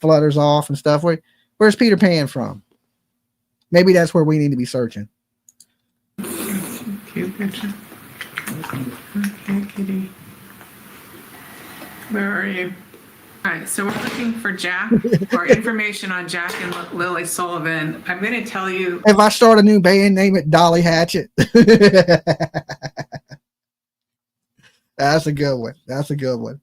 flutters off and stuff. Where's Peter Pan from? Maybe that's where we need to be searching. Cute picture. Okay, kitty. Where are you? All right, so we're looking for Jack or information on Jack and Lilly Sullivan. I'm going to tell you. If I start a new band, name it Dolly Hatchet. That's a good one. That's a good one.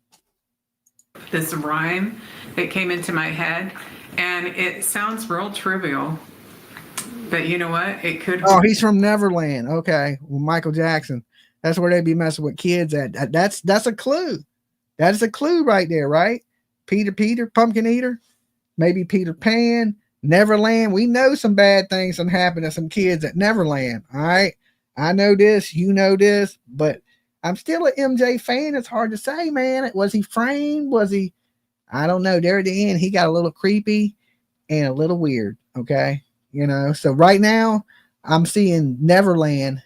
This rhyme that came into my head, and it sounds real trivial, but you know what? It could. Oh, he's from Neverland. Okay, well, Michael Jackson. That's where they be messing with kids at. That's a clue. That's a clue right there, right? Peter, pumpkin eater, maybe Peter Pan, Neverland. We know some bad things can happen to some kids at Neverland. All right. I know this, you know this, but I'm still an MJ fan. It's hard to say, man. Was he framed? Was he? I don't know. There at the end, he got a little creepy and a little weird. Okay. You know, so right now I'm seeing Neverland,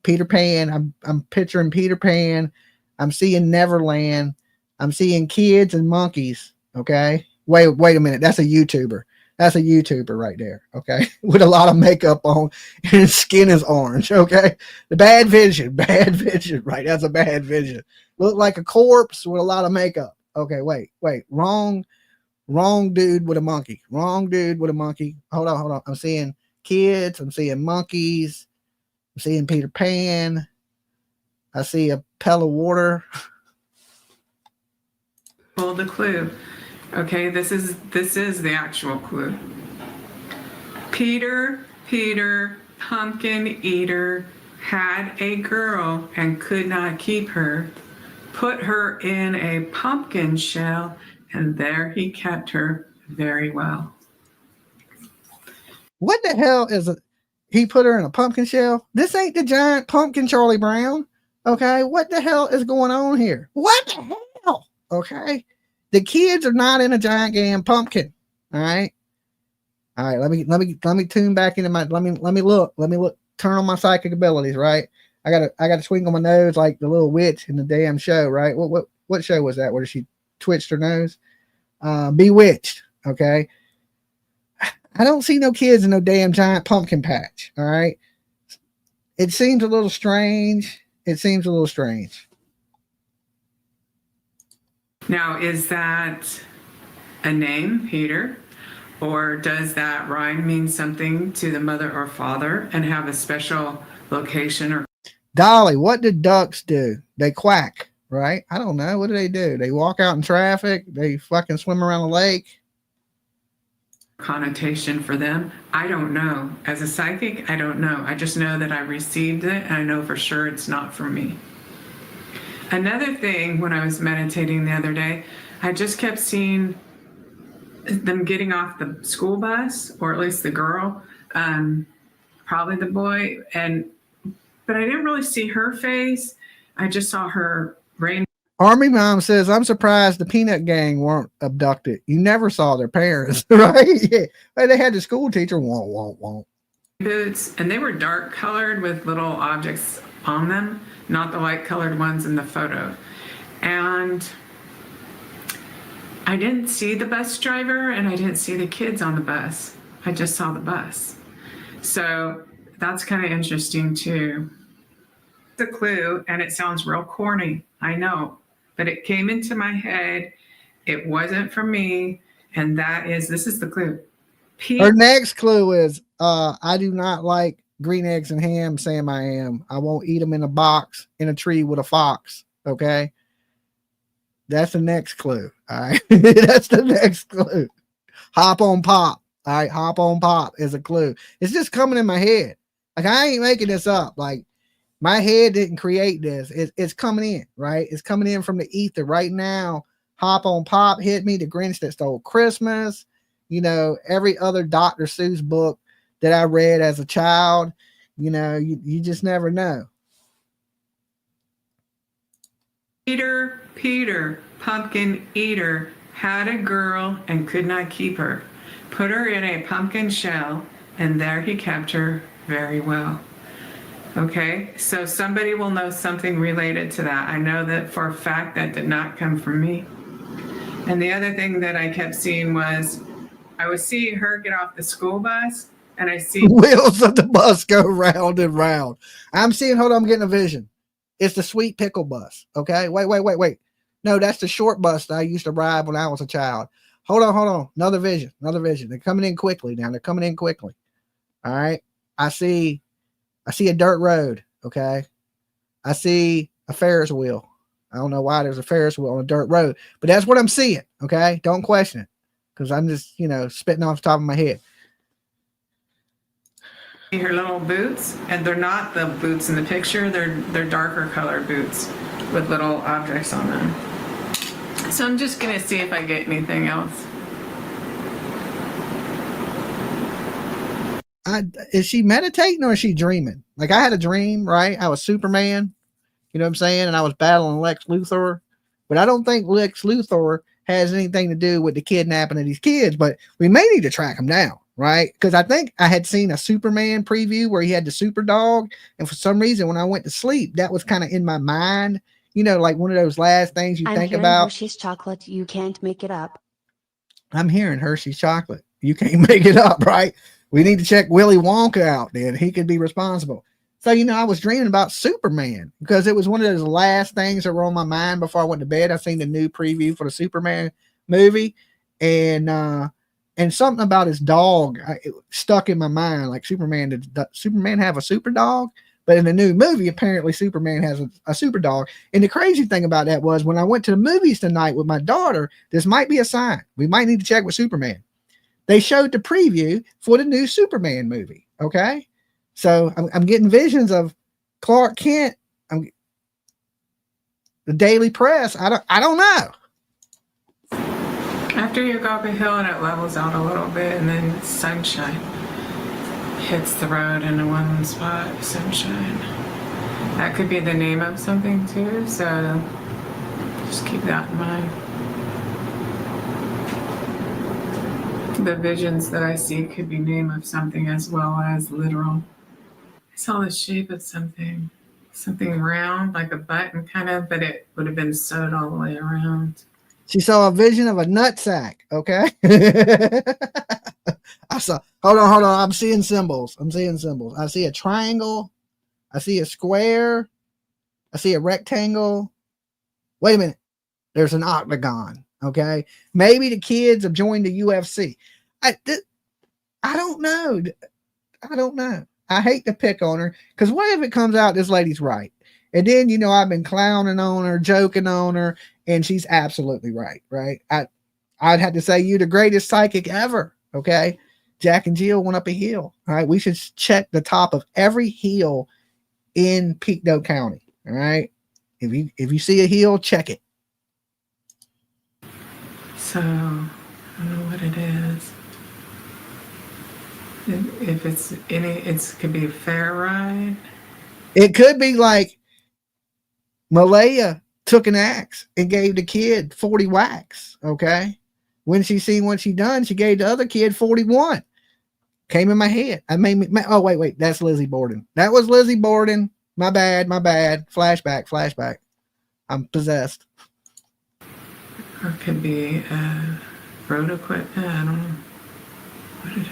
Peter Pan. I'm picturing Peter Pan. I'm seeing Neverland. I'm seeing kids and monkeys. Okay. Wait a minute. That's a YouTuber. That's a YouTuber right there. Okay. With a lot of makeup on and his skin is orange. Okay. The bad vision. Right. That's a bad vision. Look like a corpse with a lot of makeup. Okay. Wait. Wrong dude with a monkey. Hold on. I'm seeing kids. I'm seeing monkeys. I'm seeing Peter Pan. I see a pail of water. Pull the clue. Okay, this is the actual clue. Peter, pumpkin eater, had a girl and could not keep her. Put her in a pumpkin shell, and there he kept her very well. What the hell is it? He put her in a pumpkin shell? This ain't the giant pumpkin Charlie Brown. Okay, what the hell is going on here? What the hell? Okay, the kids are not in a giant damn pumpkin. All right. Let me tune back into my let me look. Turn on my psychic abilities, right? I got to twinkle my nose like the little witch in the damn show, right? What show was that where she twitched her nose? Bewitched. Okay. I don't see no kids in no damn giant pumpkin patch. All right. It seems a little strange. Now, is that a name, Peter? Or does that rhyme mean something to the mother or father and have a special location? Or Dolly, what did ducks do? They quack, right? I don't know. What do? They walk out in traffic. They fucking swim around the lake. Connotation for them? I don't know. As a psychic, I don't know. I just know that I received it, and I know for sure it's not for me. Another thing, when I was meditating the other day, I just kept seeing them getting off the school bus, or at least the girl, probably the boy, but I didn't really see her face. I just saw her rain. Army Mom says, I'm surprised the Peanut Gang weren't abducted. You never saw their parents, right? Yeah. They had the school teacher, won't. Boots, and they were dark colored with little objects on them, not the light colored ones in the photo. And I didn't see the bus driver, and I didn't see the kids on the bus. I just saw the bus. So that's kind of interesting too. The clue, and it sounds real corny, I know, but it came into my head. It wasn't for me, and this is the clue. Her next clue is, I do not like green eggs and ham, Sam I am. I won't eat them in a box in a tree with a fox, okay? That's the next clue, all right? That's the next clue. Hop on pop, all right? Hop on pop is a clue. It's just coming in my head. Like, I ain't making this up. Like, my head didn't create this. It's coming in, right? It's coming in from the ether right now. Hop on pop hit me. The Grinch That Stole Christmas. You know, every other Dr. Seuss book that I read as a child. You know, you just never know. Peter, pumpkin eater, had a girl and could not keep her. Put her in a pumpkin shell, and there he kept her very well. Okay, so somebody will know something related to that. I know that for a fact that did not come from me. And the other thing that I kept seeing was, I was seeing her get off the school bus, and I see wheels of the bus go round and round. I'm seeing, hold on, I'm getting a vision. It's the Sweet Pickle bus. Okay, wait. No, that's the short bus that I used to ride when I was a child. Hold on. Another vision. They're coming in quickly now. All right. I see a dirt road. Okay. I see a Ferris wheel. I don't know why there's a Ferris wheel on a dirt road, but that's what I'm seeing. Okay. Don't question it, because I'm just, spitting off the top of my head. her little boots, and they're not the boots in the picture. They're darker colored boots with little objects on them. So I'm just gonna see if I get anything else. Is she meditating or is she dreaming? Like, I had a dream, right? I was Superman, you know what I'm saying? And I was battling Lex Luthor, but I don't think Lex Luthor has anything to do with the kidnapping of these kids, but we may need to track him down, right? Because I think I had seen a Superman preview where he had the super dog. And for some reason, when I went to sleep, that was kind of in my mind, like one of those last things you think about. Hershey's chocolate, you can't make it up. I'm hearing Hershey's chocolate. You can't make it up, right? We need to check Willy Wonka out, then. He could be responsible. So, I was dreaming about Superman because it was one of those last things that were on my mind before I went to bed. I seen the new preview for the Superman movie, and something about his dog it stuck in my mind. Like, Superman, did Superman have a super dog? But in the new movie, apparently Superman has a super dog. And the crazy thing about that was when I went to the movies tonight with my daughter, this might be a sign. We might need to check with Superman. They showed the preview for the new Superman movie. Okay. So I'm getting visions of Clark Kent. The Daily Press. I don't know. After you go up a hill and it levels out a little bit, and then sunshine hits the road in a one spot. Sunshine. That could be the name of something too, so just keep that in mind. The visions that I see could be name of something as well as literal. I saw the shape of something round, like a button kind of, but it would have been sewed all the way around. She saw a vision of a nutsack. Okay. Hold on. I'm seeing symbols. I see a triangle. I see a square. I see a rectangle. Wait a minute. There's an octagon. Okay. Maybe the kids have joined the UFC. I don't know. I hate to pick on her because what if it comes out this lady's right? And then, you know, I've been clowning on her, joking on her, and she's absolutely right. I'd have to say you the greatest psychic ever. Okay. Jack and Jill went up a hill. All right. We should check the top of every hill in Pictou County. All right. If you see a hill, check it. So I don't know what it is. If it's it could be a fair ride. It could be like Malehya took an axe and gave the kid 40 whacks. Okay. When she seen what she done, she gave the other kid 41. Came in my head. Oh, wait. That's Lizzie Borden. That was Lizzie Borden. My bad. Flashback. I'm possessed. Or it could be road equipment. I don't know what it is.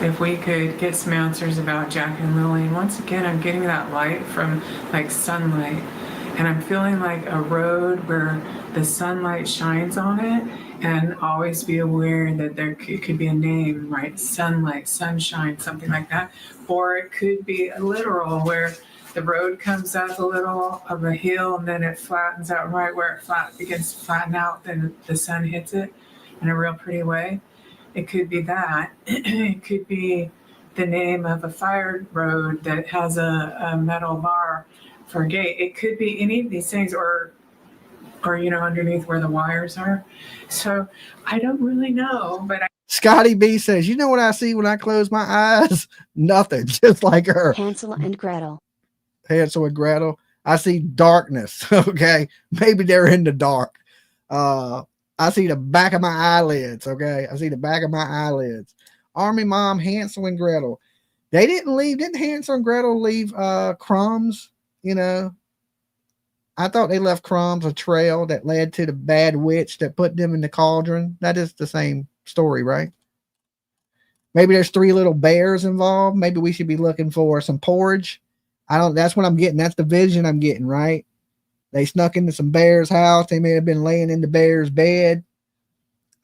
If we could get some answers about Jack and Lily. And once again, I'm getting that light from like sunlight. And I'm feeling like a road where the sunlight shines on it, and always be aware that it could be a name, right? Sunlight, sunshine, something like that. Or it could be a literal where the road comes up a little of a hill and then it flattens out right where it begins to flatten out, then the sun hits it in a real pretty way. It could be that. It could be the name of a fire road that has a metal bar for a gate. It could be any of these things, or you know, underneath where the wires are. So I don't really know, but Scotty B says, you know what I see when I close my eyes? Nothing, just like her. Hansel and Gretel. Hansel and Gretel. I see darkness. Okay. Maybe they're in the dark. I see the back of my eyelids. Okay. I see the back of my eyelids. Army Mom, Hansel and Gretel. They didn't Hansel and Gretel leave crumbs? You know, I thought they left crumbs, a trail that led to the bad witch that put them in the cauldron. That is the same story, right? Maybe there's 3 little bears involved. Maybe we should be looking for some porridge. That's what I'm getting. That's the vision I'm getting, right? They snuck into some bear's house. They may have been laying in the bear's bed.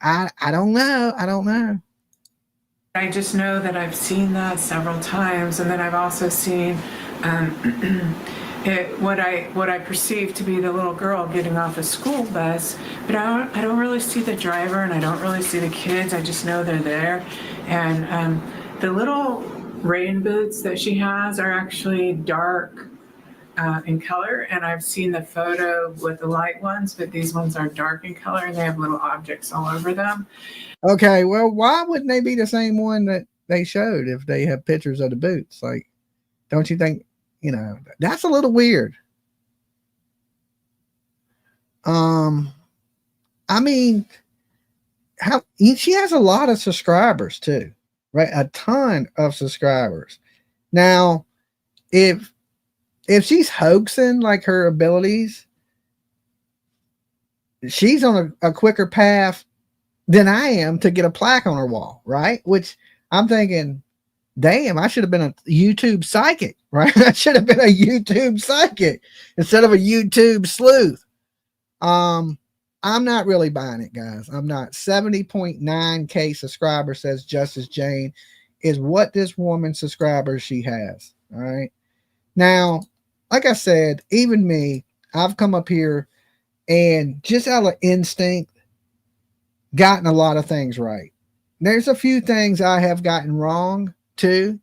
I don't know. I just know that I've seen that several times, and then I've also seen what I perceive to be the little girl getting off a school bus, but I don't really see the driver, and I don't really see the kids. I just know they're there, and the little rain boots that she has are actually dark in color, and I've seen the photo with the light ones, but these ones are dark in color, and they have little objects all over them. Okay, well, why wouldn't they be the same one that they showed if they have pictures of the boots? Like, don't you think? You know, that's a little weird. I mean, she has a lot of subscribers too, right? A ton of subscribers. Now, if she's hoaxing like her abilities, she's on a quicker path than I am to get a plaque on her wall, right? Which I'm thinking, damn, I should have been a YouTube psychic, right? I should have been a YouTube psychic instead of a YouTube sleuth. I'm not really buying it, guys. I'm not. 70.9K subscribers, says Justice Jane. is what this woman subscribers she has. All right. Now, like I said, even me, I've come up here and just out of instinct gotten a lot of things right. There's a few things I have gotten wrong too.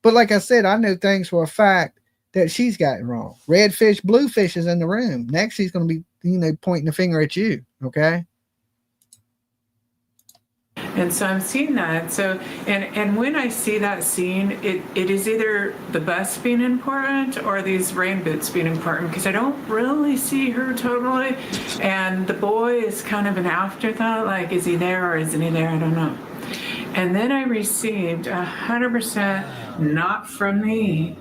But like I said, I know things for a fact that she's gotten wrong. Red fish, blue fish is in the room. Next, she's going to be, pointing the finger at you. Okay. And so I'm seeing that. So, and when I see that scene, it is either the bus being important or these rain boots being important, because I don't really see her totally. And the boy is kind of an afterthought, like, is he there or isn't he there? I don't know. And then I received 100% not from me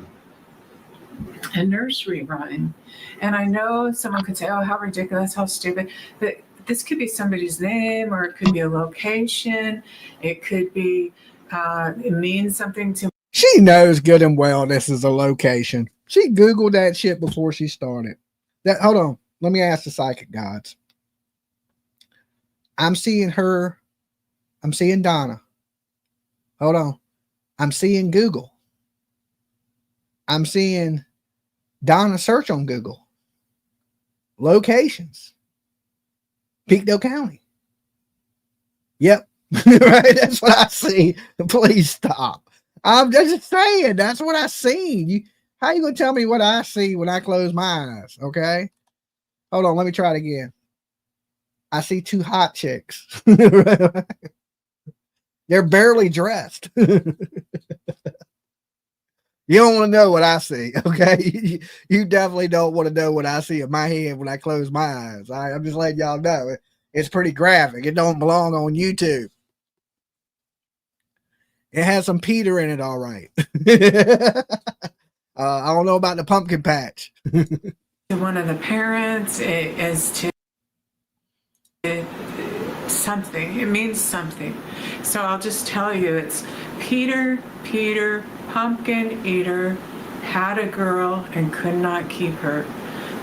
a nursery rhyme. And I know someone could say, oh, how ridiculous, how stupid. But this could be somebody's name, or it could be a location. It could be, it means something to. She knows good and well this is a location. She Googled that shit before she started. Hold on. Let me ask the psychic gods. I'm seeing her. I'm seeing Donna. Hold on. I'm seeing Google. I'm seeing Donna search on Google. Locations. Pictou County. Yep. Right. That's what I see. Please stop. I'm just saying. That's what I see. How you going to tell me what I see when I close my eyes? Okay. Hold on. Let me try it again. I see two hot chicks. They're barely dressed. You don't want to know what I see, okay? You definitely don't want to know what I see in my head when I close my eyes. I'm just letting y'all know. It's pretty graphic. It don't belong on YouTube. It has some Peter in it, all right. I don't know about the pumpkin patch. One of the parents is to something. It means something. So I'll just tell you, it's Peter, pumpkin eater, had a girl and could not keep her.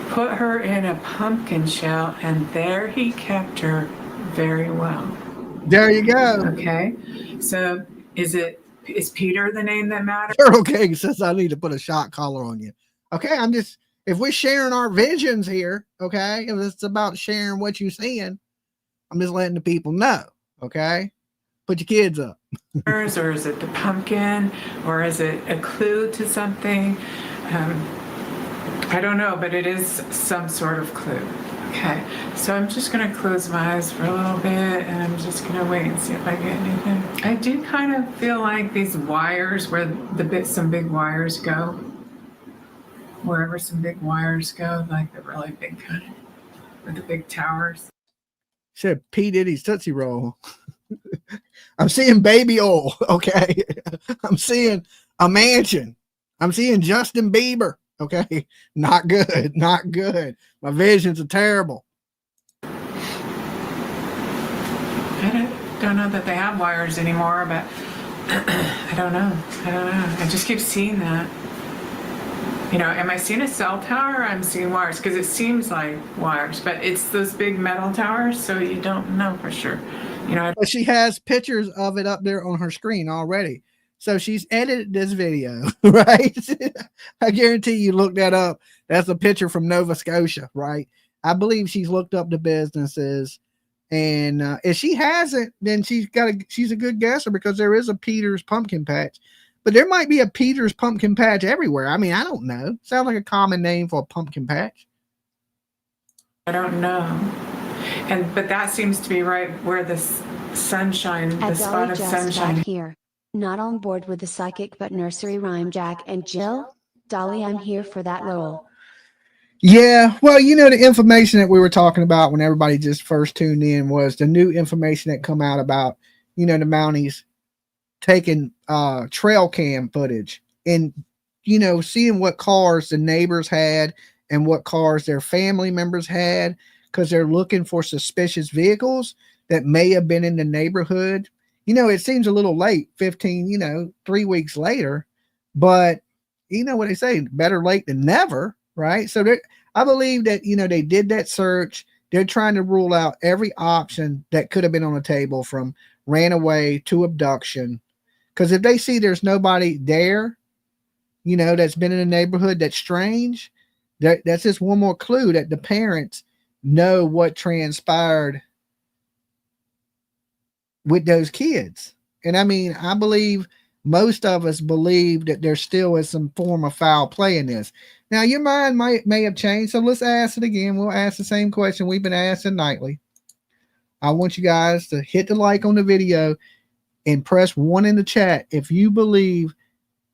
Put her in a pumpkin shell, and there he kept her very well. There you go. Okay. So is Peter the name that matters? Okay, says I need to put a shot collar on you. Okay, if we're sharing our visions here, okay, if it's about sharing what you're seeing, I'm just letting the people know, okay? Put your kids up. Or is it the pumpkin, or is it a clue to something? I don't know, but it is some sort of clue. Okay, so I'm just going to close my eyes for a little bit, and I'm just going to wait and see if I get anything. I do kind of feel like these wires, where some big wires go, wherever some big wires go, like the really big kind, with the big towers. Said P. Diddy's Tootsie Roll. I'm seeing baby oil. Okay. I'm seeing a mansion. I'm seeing Justin Bieber. Okay. Not good. Not good. My visions are terrible. I don't know that they have wires anymore, but I don't know. I just keep seeing that. Am I seeing a cell tower, or I'm seeing wires? Because it seems like wires, but it's those big metal towers, so you don't know for sure. But she has pictures of it up there on her screen already. So she's edited this video, right? I guarantee you look that up. That's a picture from Nova Scotia, right? I believe she's looked up the businesses. And if she hasn't, then she's a good guesser, because there is a Peter's Pumpkin Patch. But there might be a Peter's Pumpkin Patch everywhere. I mean, I don't know. Sounds like a common name for a pumpkin patch. I don't know. But that seems to be right where the sunshine, the spot of sunshine here. Not on board with the psychic but nursery rhyme, Jack and Jill. Dolly, I'm here for that role. Yeah, well, the information that we were talking about when everybody just first tuned in was the new information that come out about, the Mounties taking trail cam footage and, seeing what cars the neighbors had and what cars their family members had, because they're looking for suspicious vehicles that may have been in the neighborhood. It seems a little late, 3 weeks later, but what they say, better late than never, right? So I believe that, they did that search. They're trying to rule out every option that could have been on the table, from ran away to abduction, Because if they see there's nobody there, you know, that's been in the neighborhood that's strange, that's just one more clue that the parents know what transpired with those kids. And I mean, I believe most of us believe that there still is some form of foul play in this. Now, your mind may have changed, so let's ask it again. We'll ask the same question we've been asking nightly. I want you guys to hit the like on the video and press 1 in the chat if you believe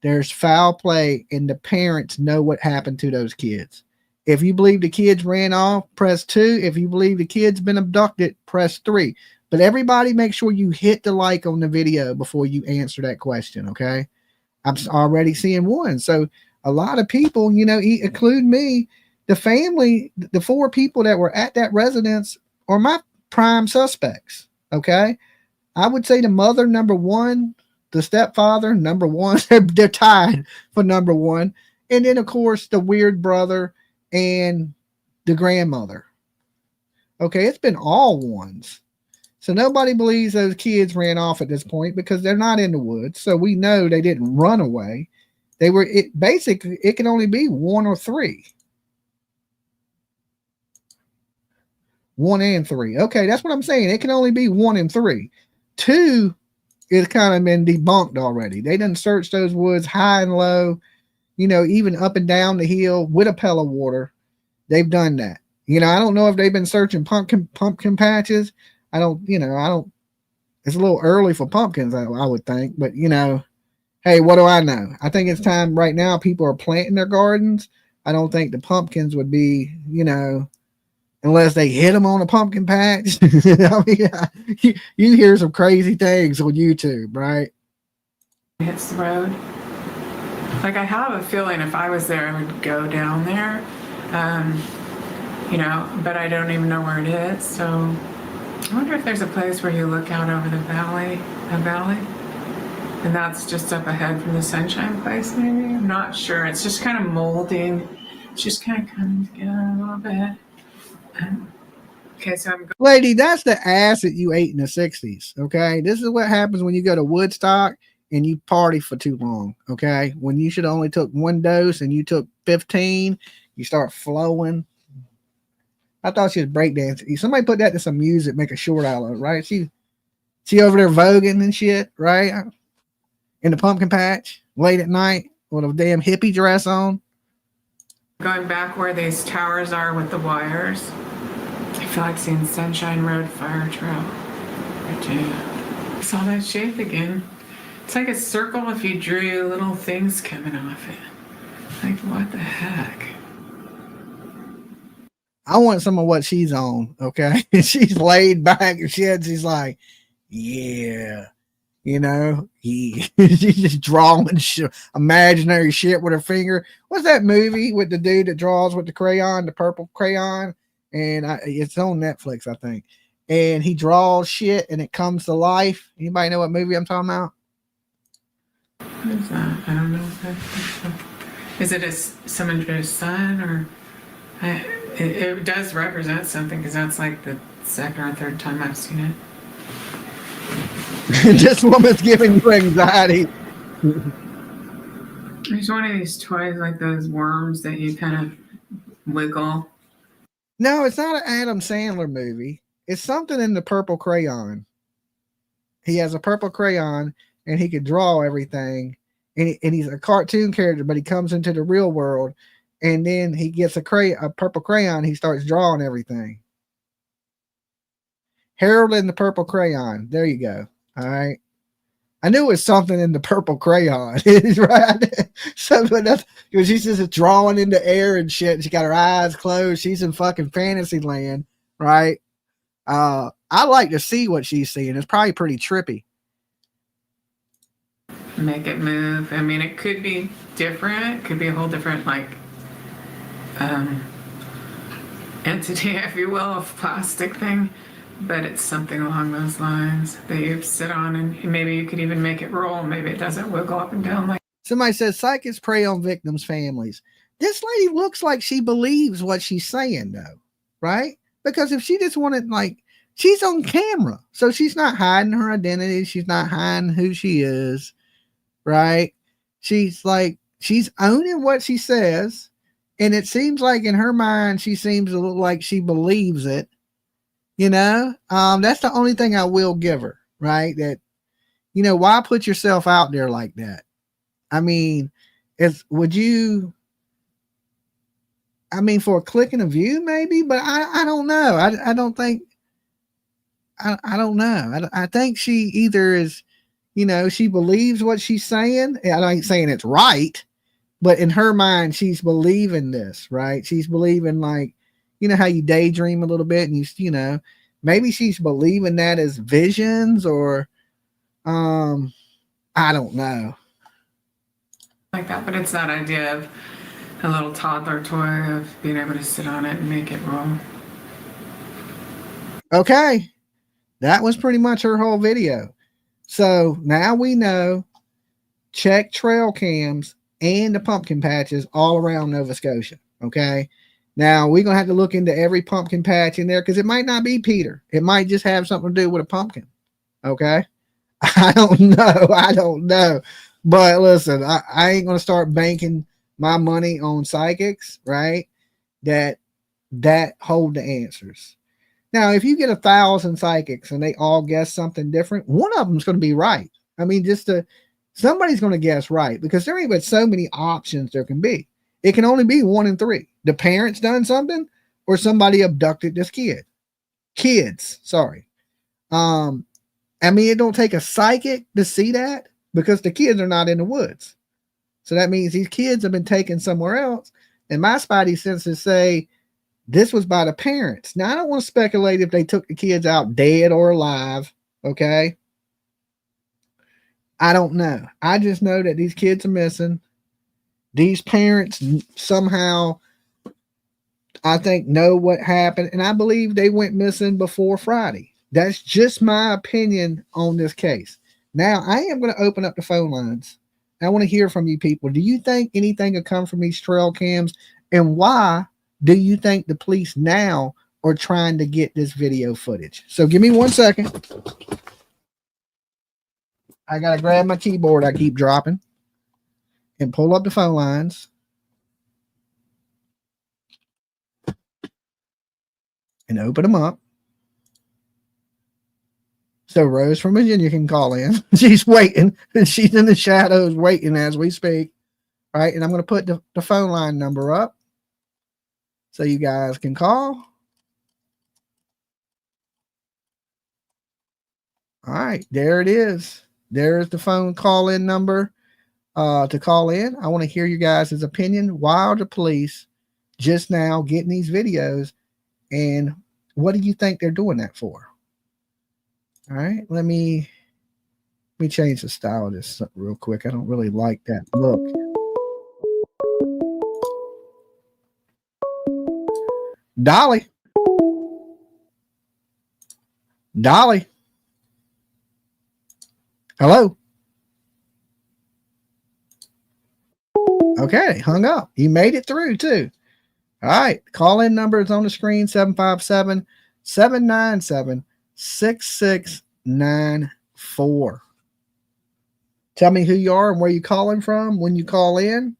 there's foul play and the parents know what happened to those kids. If you believe the kids ran off, press 2. If you believe the kids been abducted, press 3. But everybody make sure you hit the like on the video before you answer that question, okay? I'm already seeing 1. So a lot of people, you know, include me, the family, the 4 people that were at that residence are my prime suspects, okay? I would say the mother, number 1, the stepfather, number 1. They're tied for number 1. And then, of course, the weird brother and the grandmother. Okay, it's been all ones. So nobody believes those kids ran off at this point because they're not in the woods. So we know they didn't run away. They were, basically, it can only be 1 or 3. 1 and 3. Okay, that's what I'm saying. It can only be 1 and 3. 2 is kind of been debunked already. They done searched those woods high and low, you know, even up and down the hill with a pail of water. They've done that. You know, I don't know if they've been searching pumpkin patches. I don't, it's a little early for pumpkins, I would think, but you know, hey, what do I know? I think it's time right now. People are planting their gardens. I don't think the pumpkins would be, you know, unless they hit them on a pumpkin patch. I mean, you hear some crazy things on YouTube, right? Hits the road. Like, I have a feeling if I was there, I would go down there, you know, but I don't even know where it is. So I wonder if there's a place where you look out over the valley, and that's just up ahead from the Sunshine Place, maybe? I'm not sure. It's just kind of molding. It's just kind of coming together a little bit. Okay, so I'm going. Lady, that's the acid you ate in the 60s, okay? This is what happens when you go to Woodstock and you party for too long, okay? When you should only took 1 dose and you took 15, you start flowing. I thought she was breakdancing. Somebody put that to some music, make a short out of it, right? She over there voguing and shit, right? In the pumpkin patch, late at night, with a damn hippie dress on. Going back where these towers are with the wires. I feel like seeing Sunshine Road Fire Trail. I do. I saw that shape again. It's like a circle if you drew little things coming off it. Like, what the heck? I want some of what she's on, okay? She's laid back and shit. She's like, yeah, you know, she's just drawing imaginary shit with her finger. What's that movie with the dude that draws with the crayon, the purple crayon? And it's on Netflix, I think. And he draws shit and it comes to life. Anybody know what movie I'm talking about? What is that? I don't know what that is. Is it someone drew a sun or? It does represent something because that's like the 2nd or 3rd time I've seen it. This woman's giving you anxiety. There's one of these toys like those worms that you kind of wiggle. No, it's not an Adam Sandler movie. It's something in the purple crayon. He has a purple crayon and he can draw everything. And he's a cartoon character, but he comes into the real world. And then he gets a purple crayon. He starts drawing everything. Harold and the purple crayon. There you go. All right. I knew it was something in the purple crayon. Right? Something that's because she's just drawing in the air and shit. She got her eyes closed. She's in fucking fantasy land. Right. I like to see what she's seeing. It's probably pretty trippy. Make it move. I mean, it could be different. It could be a whole different, like, entity, if you will, of plastic thing, but it's something along those lines that you sit on, and maybe you could even make it roll. Maybe it doesn't wiggle up and down like. Somebody says psychics prey on victims' families. This lady looks like she believes what she's saying, though, right? Because if she just wanted, like, she's on camera, so she's not hiding her identity. She's not hiding who she is. right? She's owning what she says. And it seems like in her mind, she seems to look like she believes it. That's the only thing I will give her, right? That, why put yourself out there like that? I mean, for a click and a view, maybe, but I don't know. I don't think, I don't know. I think she either is, she believes what she's saying. I ain't saying it's right, but in her mind, she's believing this, right? She's believing, like, how you daydream a little bit and maybe she's believing that as visions or, I don't know. Like that, but it's that idea of a little toddler toy of being able to sit on it and make it roll. Okay. That was pretty much her whole video. So now we know, check trail cams and the pumpkin patches all around Nova Scotia. Okay. Now we're going to have to look into every pumpkin patch in there because it might not be Peter. It might just have something to do with a pumpkin. Okay. I don't know. But listen, I ain't going to start banking my money on psychics, right? That hold the answers. Now, if you get 1,000 psychics and they all guess something different, one of them's going to be right. I mean, somebody's going to guess right because there ain't but so many options there can be. It can only be 1 in 3. The parents done something or somebody abducted this kids. Sorry. I mean, it don't take a psychic to see that because the kids are not in the woods. So that means these kids have been taken somewhere else. And my spidey senses say this was by the parents. Now, I don't want to speculate if they took the kids out dead or alive. Okay. I don't know. I just know that these kids are missing. These parents somehow, I think, know what happened. And I believe they went missing before Friday. That's just my opinion on this case. Now, I am going to open up the phone lines. I want to hear from you people. Do you think anything will come from these trail cams? And why do you think the police now are trying to get this video footage? So give me 1 second. I got to grab my keyboard. I keep dropping and pull up the phone lines and open them up. So Rose from Virginia can call in. She's waiting. She's in the shadows waiting as we speak. All right. And I'm going to put the phone line number up so you guys can call. All right. There it is. There's the phone call in number to call in. I want to hear you guys' opinion. Why are the police just now getting these videos? And what do you think they're doing that for? All right. Let me change the style of this real quick. I don't really like that look. Dolly. Hello. Okay, hung up. You made it through too. All right. Call in number is on the screen, 757-797-6694. Tell me who you are and where you're calling from when you call in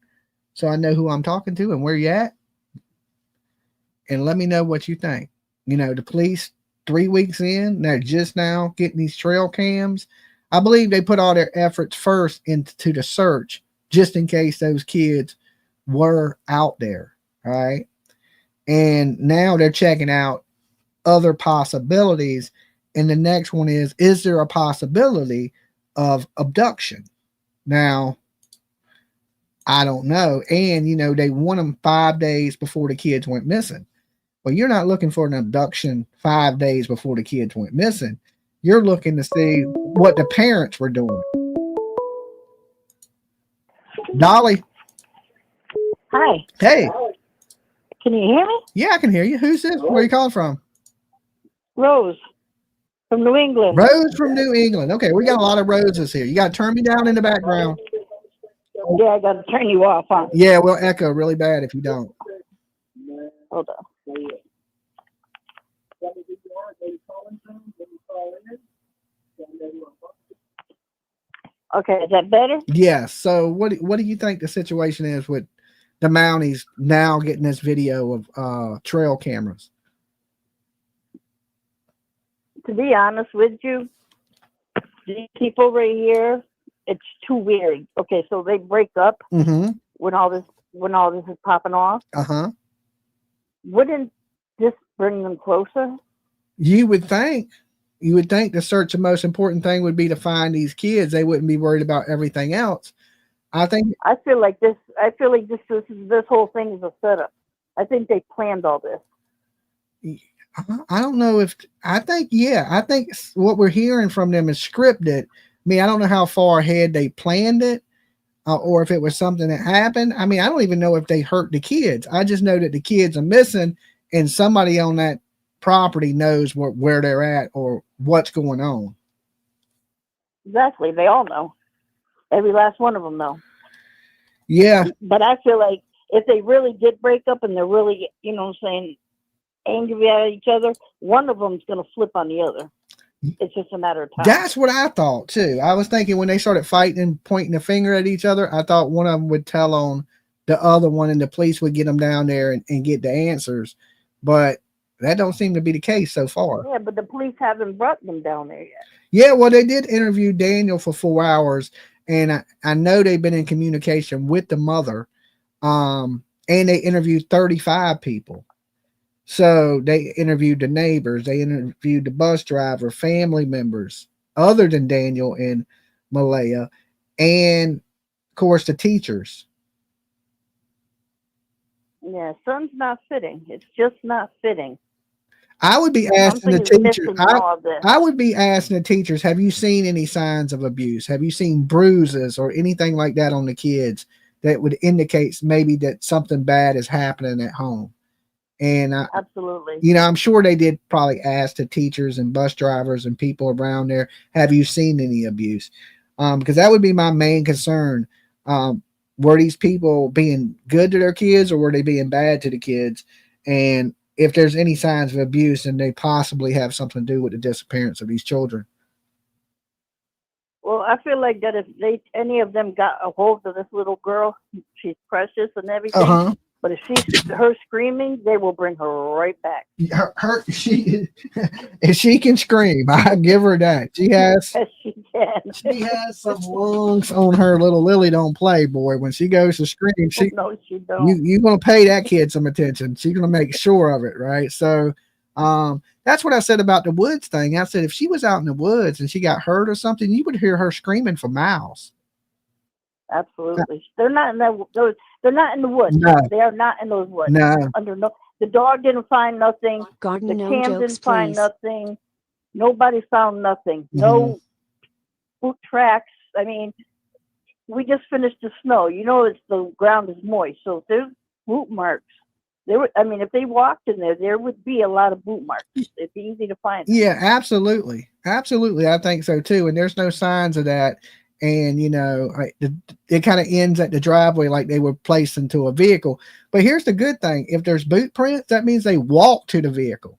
so I know who I'm talking to and where you're at. And let me know what you think. The police 3 weeks in, they're just now getting these trail cams. I believe they put all their efforts first into the search just in case those kids were out there. All right. And now they're checking out other possibilities. And the next one is there a possibility of abduction? Now, I don't know. And, they want them 5 days before the kids went missing. Well, you're not looking for an abduction 5 days before the kids went missing. You're looking to see what the parents were doing. Dolly. Hi. Hey. Can you hear me? Yeah, I can hear you. Who's this? Where are you calling from? Rose from New England. Rose from New England. Okay, we got a lot of Roses here. You got to turn me down in the background. Yeah, I got to turn you off, huh? Yeah, we'll echo really bad if you don't. Hold on. Okay, is that better? Yes. So what do you think the situation is with the Mounties now getting this video of trail cameras? To be honest with you, these people right here, it's too weird. Okay, so they break up Mm-hmm. when all this is popping off. Uh-huh. Wouldn't this bring them closer? You would think the search, the most important thing would be to find these kids. They wouldn't be worried about everything else. I feel like this whole thing is a setup. I think they planned all this. I don't know if I think what we're hearing from them is scripted. I mean, I don't know how far ahead they planned it, or if it was something that happened. I mean, I don't even know if they hurt the kids. I just know that the kids are missing, and somebody on that property knows where they're at or what's going on. Exactly, they all know. Every last one of them know. Yeah, but I feel like if they really did break up and they're really, you know what I'm saying, angry at each other, one of them's going to flip on the other. It's just a matter of time. That's what I thought too. I was thinking when they started fighting and pointing the finger at each other, I thought one of them would tell on the other one and the police would get them down there and get the answers. But that don't seem to be the case so far. Yeah, but the police haven't brought them down there yet. Yeah, well, they did interview Daniel for 4 hours, and I know they've been in communication with the mother, and they interviewed 35 people. So they interviewed the neighbors, they interviewed the bus driver, family members, other than Daniel and Malehya, and of course the teachers. Yeah, something's not fitting. It's just not fitting. I would be asking the teachers. I would be asking the teachers, have you seen any signs of abuse? Have you seen bruises or anything like that on the kids that would indicate maybe that something bad is happening at home? And absolutely, you know, I'm sure they did probably ask the teachers and bus drivers and people around there, have you seen any abuse? Because that would be my main concern. Were these people being good to their kids or were they being bad to the kids? And if there's any signs of abuse, then they possibly have something to do with the disappearance of these children. Well, I feel like that if any of them got a hold of this little girl, she's precious and everything. Uh-huh. But if her screaming, they will bring her right back. If she can scream, I give her that. She has. Yes, she can. She has some lungs on her. Little Lily don't play, boy. When she goes to scream, no, she don't. You're gonna pay that kid some attention. She's gonna make sure of it, right? So, that's what I said about the woods thing. I said if she was out in the woods and she got hurt or something, you would hear her screaming for miles. Absolutely, they're not in those. They're not in the woods. No. They are not in those woods. No. The dog didn't find nothing. Garden the gnome Cam jokes, didn't find please. nothing. Nobody found nothing. No boot tracks. I mean, we just finished the snow. You know, the ground is moist, so there's boot marks. If they walked in there would be a lot of boot marks. It'd be easy to find them. Yeah, absolutely. Absolutely. I think so too. And there's no signs of that. And, you know, it kind of ends at the driveway like they were placed into a vehicle. But here's the good thing. If there's boot prints, that means they walked to the vehicle.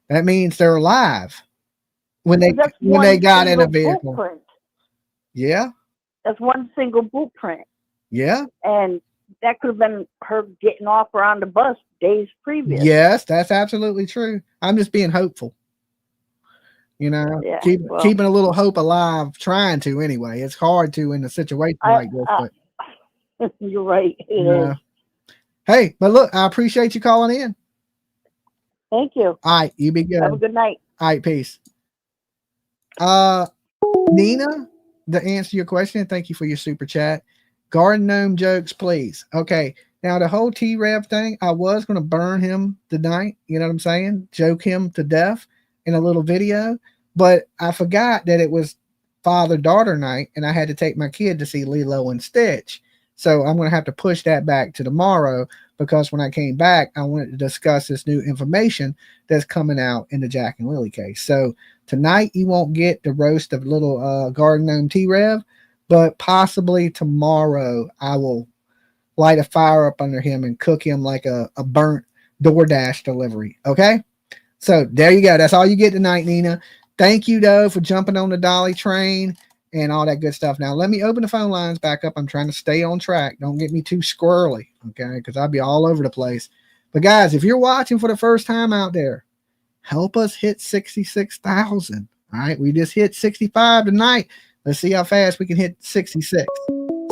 That means they're alive when they got in a vehicle. Yeah. That's one single boot print. Yeah. And that could have been her getting off or on the bus days previous. Yes, that's absolutely true. I'm just being hopeful. You know, keeping a little hope alive, trying to anyway. It's hard to in a situation like this. But you're right. It is. Hey, but look, I appreciate you calling in. Thank you. All right, you be good. Have a good night. All right, peace. Nina, to answer your question, thank you for your super chat. Garden gnome jokes, please. Okay. Now the whole T-Rev thing, I was going to burn him tonight. You know what I'm saying? Joke him to death in a little video, but I forgot that it was father-daughter night and I had to take my kid to see Lilo and Stitch. So I'm going to have to push that back to tomorrow because when I came back, I wanted to discuss this new information that's coming out in the Jack and Lily case. So tonight you won't get the roast of little garden gnome T-Rev, but possibly tomorrow I will light a fire up under him and cook him like a burnt DoorDash delivery. Okay? So there you go. That's all you get tonight, Nina. Thank you, though, for jumping on the Dolly train. and all that good stuff. Now, let me open the phone lines back up. I'm trying to stay on track. Don't get me too squirrely, okay? Because I'll be all over the place. But guys, if you're watching for the first time out there, help us hit 66,000. All right, we just hit 65 tonight. Let's see how fast we can hit 66.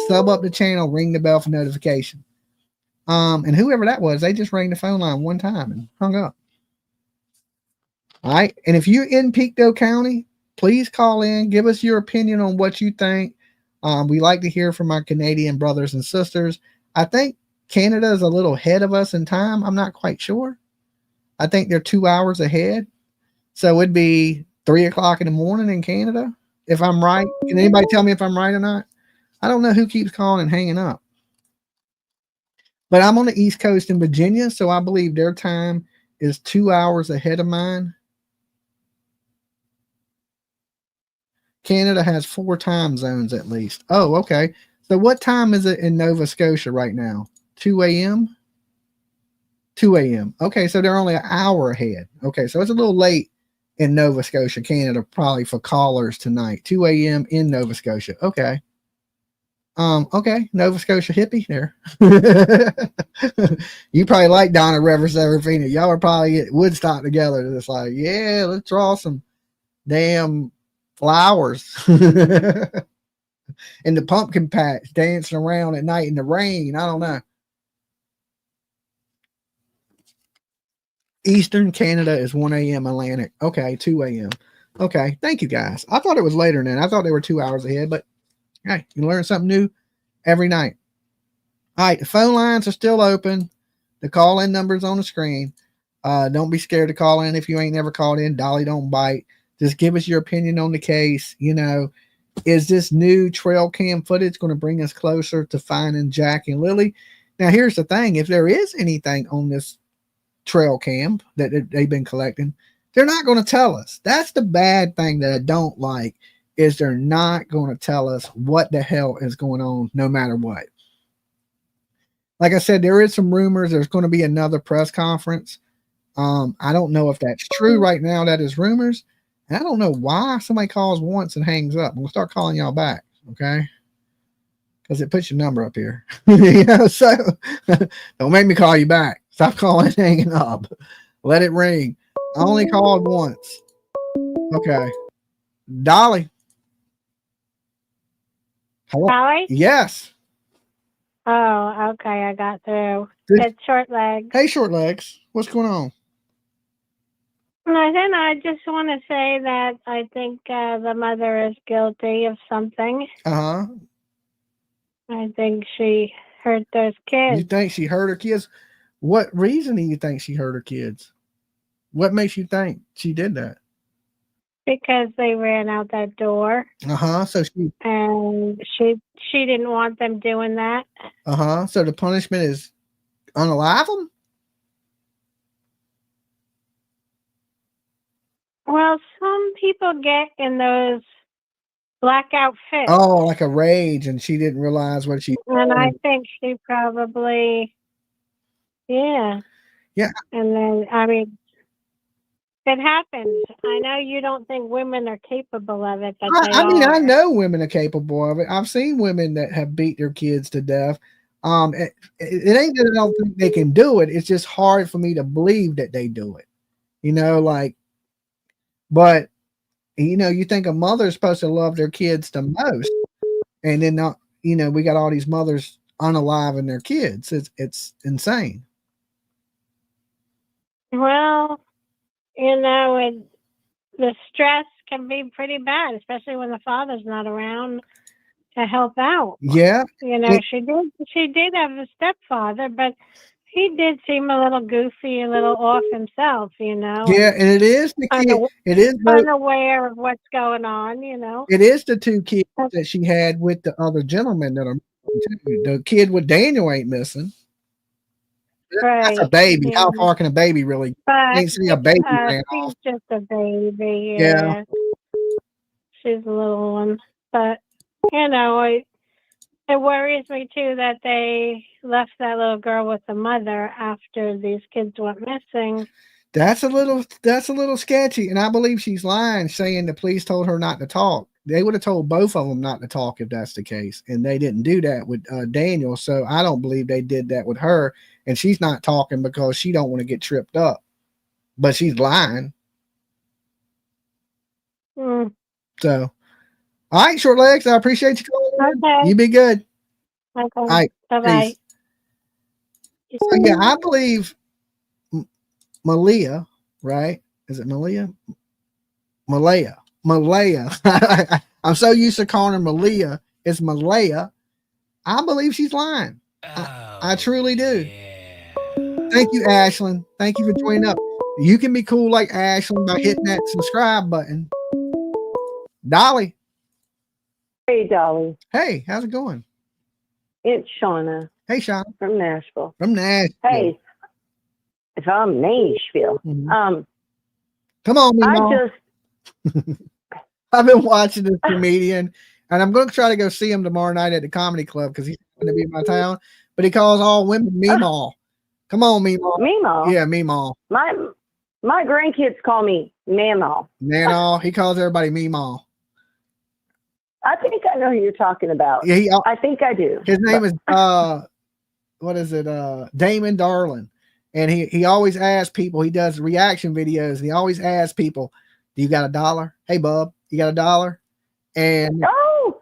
Sub up the channel, ring the bell for notification. And whoever that was, they just rang the phone line one time and hung up. All right, and if you're in Pictou County, please call in, give us your opinion on what you think. We like to hear from our Canadian brothers and sisters. I think Canada is a little ahead of us in time. I'm not quite sure. I think they're 2 hours ahead. So it'd be 3 o'clock in the morning in Canada, if I'm right. Can anybody tell me if I'm right or not? I don't know who keeps calling and hanging up. But I'm on the East Coast in Virginia, so I believe their time is 2 hours ahead of mine. Canada has 4 time zones at least. Oh, okay. So what time is it in Nova Scotia right now? 2 a.m.? 2 a.m. Okay, so they're only an hour ahead. Okay, so it's a little late in Nova Scotia, Canada, probably for callers tonight. 2 a.m. in Nova Scotia. Okay. Okay, Nova Scotia hippie there. You probably like Donna Rivers, Serafina. Y'all are probably at Woodstock together. It's like, yeah, let's draw some damn flowers in the pumpkin patch, dancing around at night in the rain. I don't know. Eastern Canada is 1 a.m. Atlantic. Okay, 2 a.m. Okay, thank you guys. I thought it was later than that. I thought they were 2 hours ahead, but hey, you learn something new every night. All right, the phone lines are still open. The call-in number's on the screen. Don't be scared to call in if you ain't never called in. Dolly don't bite. Just give us your opinion on the case. You know, is this new trail cam footage going to bring us closer to finding Jack and Lily? Now, here's the thing. If there is anything on this trail cam that they've been collecting, they're not going to tell us. That's the bad thing that I don't like, is they're not going to tell us what the hell is going on no matter what. Like I said, there is some rumors there's going to be another press conference. I don't know if that's true right now. That is rumors. And I don't know why somebody calls once and hangs up. I'm going to start calling y'all back, okay? Because it puts your number up here. You know, so don't make me call you back. Stop calling and hanging up. Let it ring. I only called once. Okay. Dolly. Hello? Dolly? Yes. Oh, okay. I got through. It's short legs. Hey, short legs. What's going on? Nothing. I just want to say that I think the mother is guilty of something. Uh-huh. I think she hurt those kids. You think she hurt her kids? What reason do you think she hurt her kids? What makes you think she did that? Because they ran out that door. Uh-huh. So she didn't want them doing that. Uh-huh. So the punishment is unalive them? Well, some people get in those blackout fits. Oh, like a rage, and she didn't realize what she And I think she probably, yeah. Yeah. And then, I mean, it happens. I know you don't think women are capable of it, but I mean, I know women are capable of it. I've seen women that have beat their kids to death. It ain't that I don't think they can do it. It's just hard for me to believe that they do it. You know, like, but you know, you think a mother's supposed to love their kids the most, and then not, you know, we got all these mothers unaliving their kids. It's insane. Well, you know, the stress can be pretty bad, especially when the father's not around to help out. Yeah. You know, she did have a stepfather, but he did seem a little goofy, a little off himself, you know. Yeah, and it is the kid. It is unaware of what's going on, you know. It is the 2 kids that she had with the other gentleman that are the kid with Daniel ain't missing. Right. That's a baby. Yeah. How far can a baby really? But Ain't see a baby ran she's off. just a baby. Yeah. She's a little one. But, you know, it worries me too that they left that little girl with the mother after these kids went missing. That's a little sketchy, and I believe she's lying, saying the police told her not to talk. They would have told both of them not to talk if that's the case, and they didn't do that with Daniel. So I don't believe they did that with her, and she's not talking because she don't want to get tripped up, but she's lying. So, all right, short legs. I appreciate you calling. Okay. You be good. Okay. All right. Bye-bye. So yeah, I believe malehya, right? Is it malehya? Malehya. I'm so used to calling her malehya. It's malehya. I believe she's lying. I truly do. Thank you, Ashlyn. Thank you for joining up. You can be cool like Ashlyn by hitting that subscribe button. Dolly. Hey, Dolly. Hey, how's it going? It's Shauna. Hey, Shauna. From Nashville. From Nashville. Hey, from Nashville. Mm-hmm. Come on, Mima. I've been watching this comedian, and I'm going to try to go see him tomorrow night at the comedy club because he's going to be in my town. But he calls all women Mima. Come on, Mima. Mima. Yeah, Mima. My grandkids call me Mama. Nana. He calls everybody Mima. I think I know who you're talking about. Yeah, I think I do. His name is what is it? Damon Darlin. And he always asks people, he does reaction videos, and he always asks people, do you got $1? Hey, bub, you got $1? And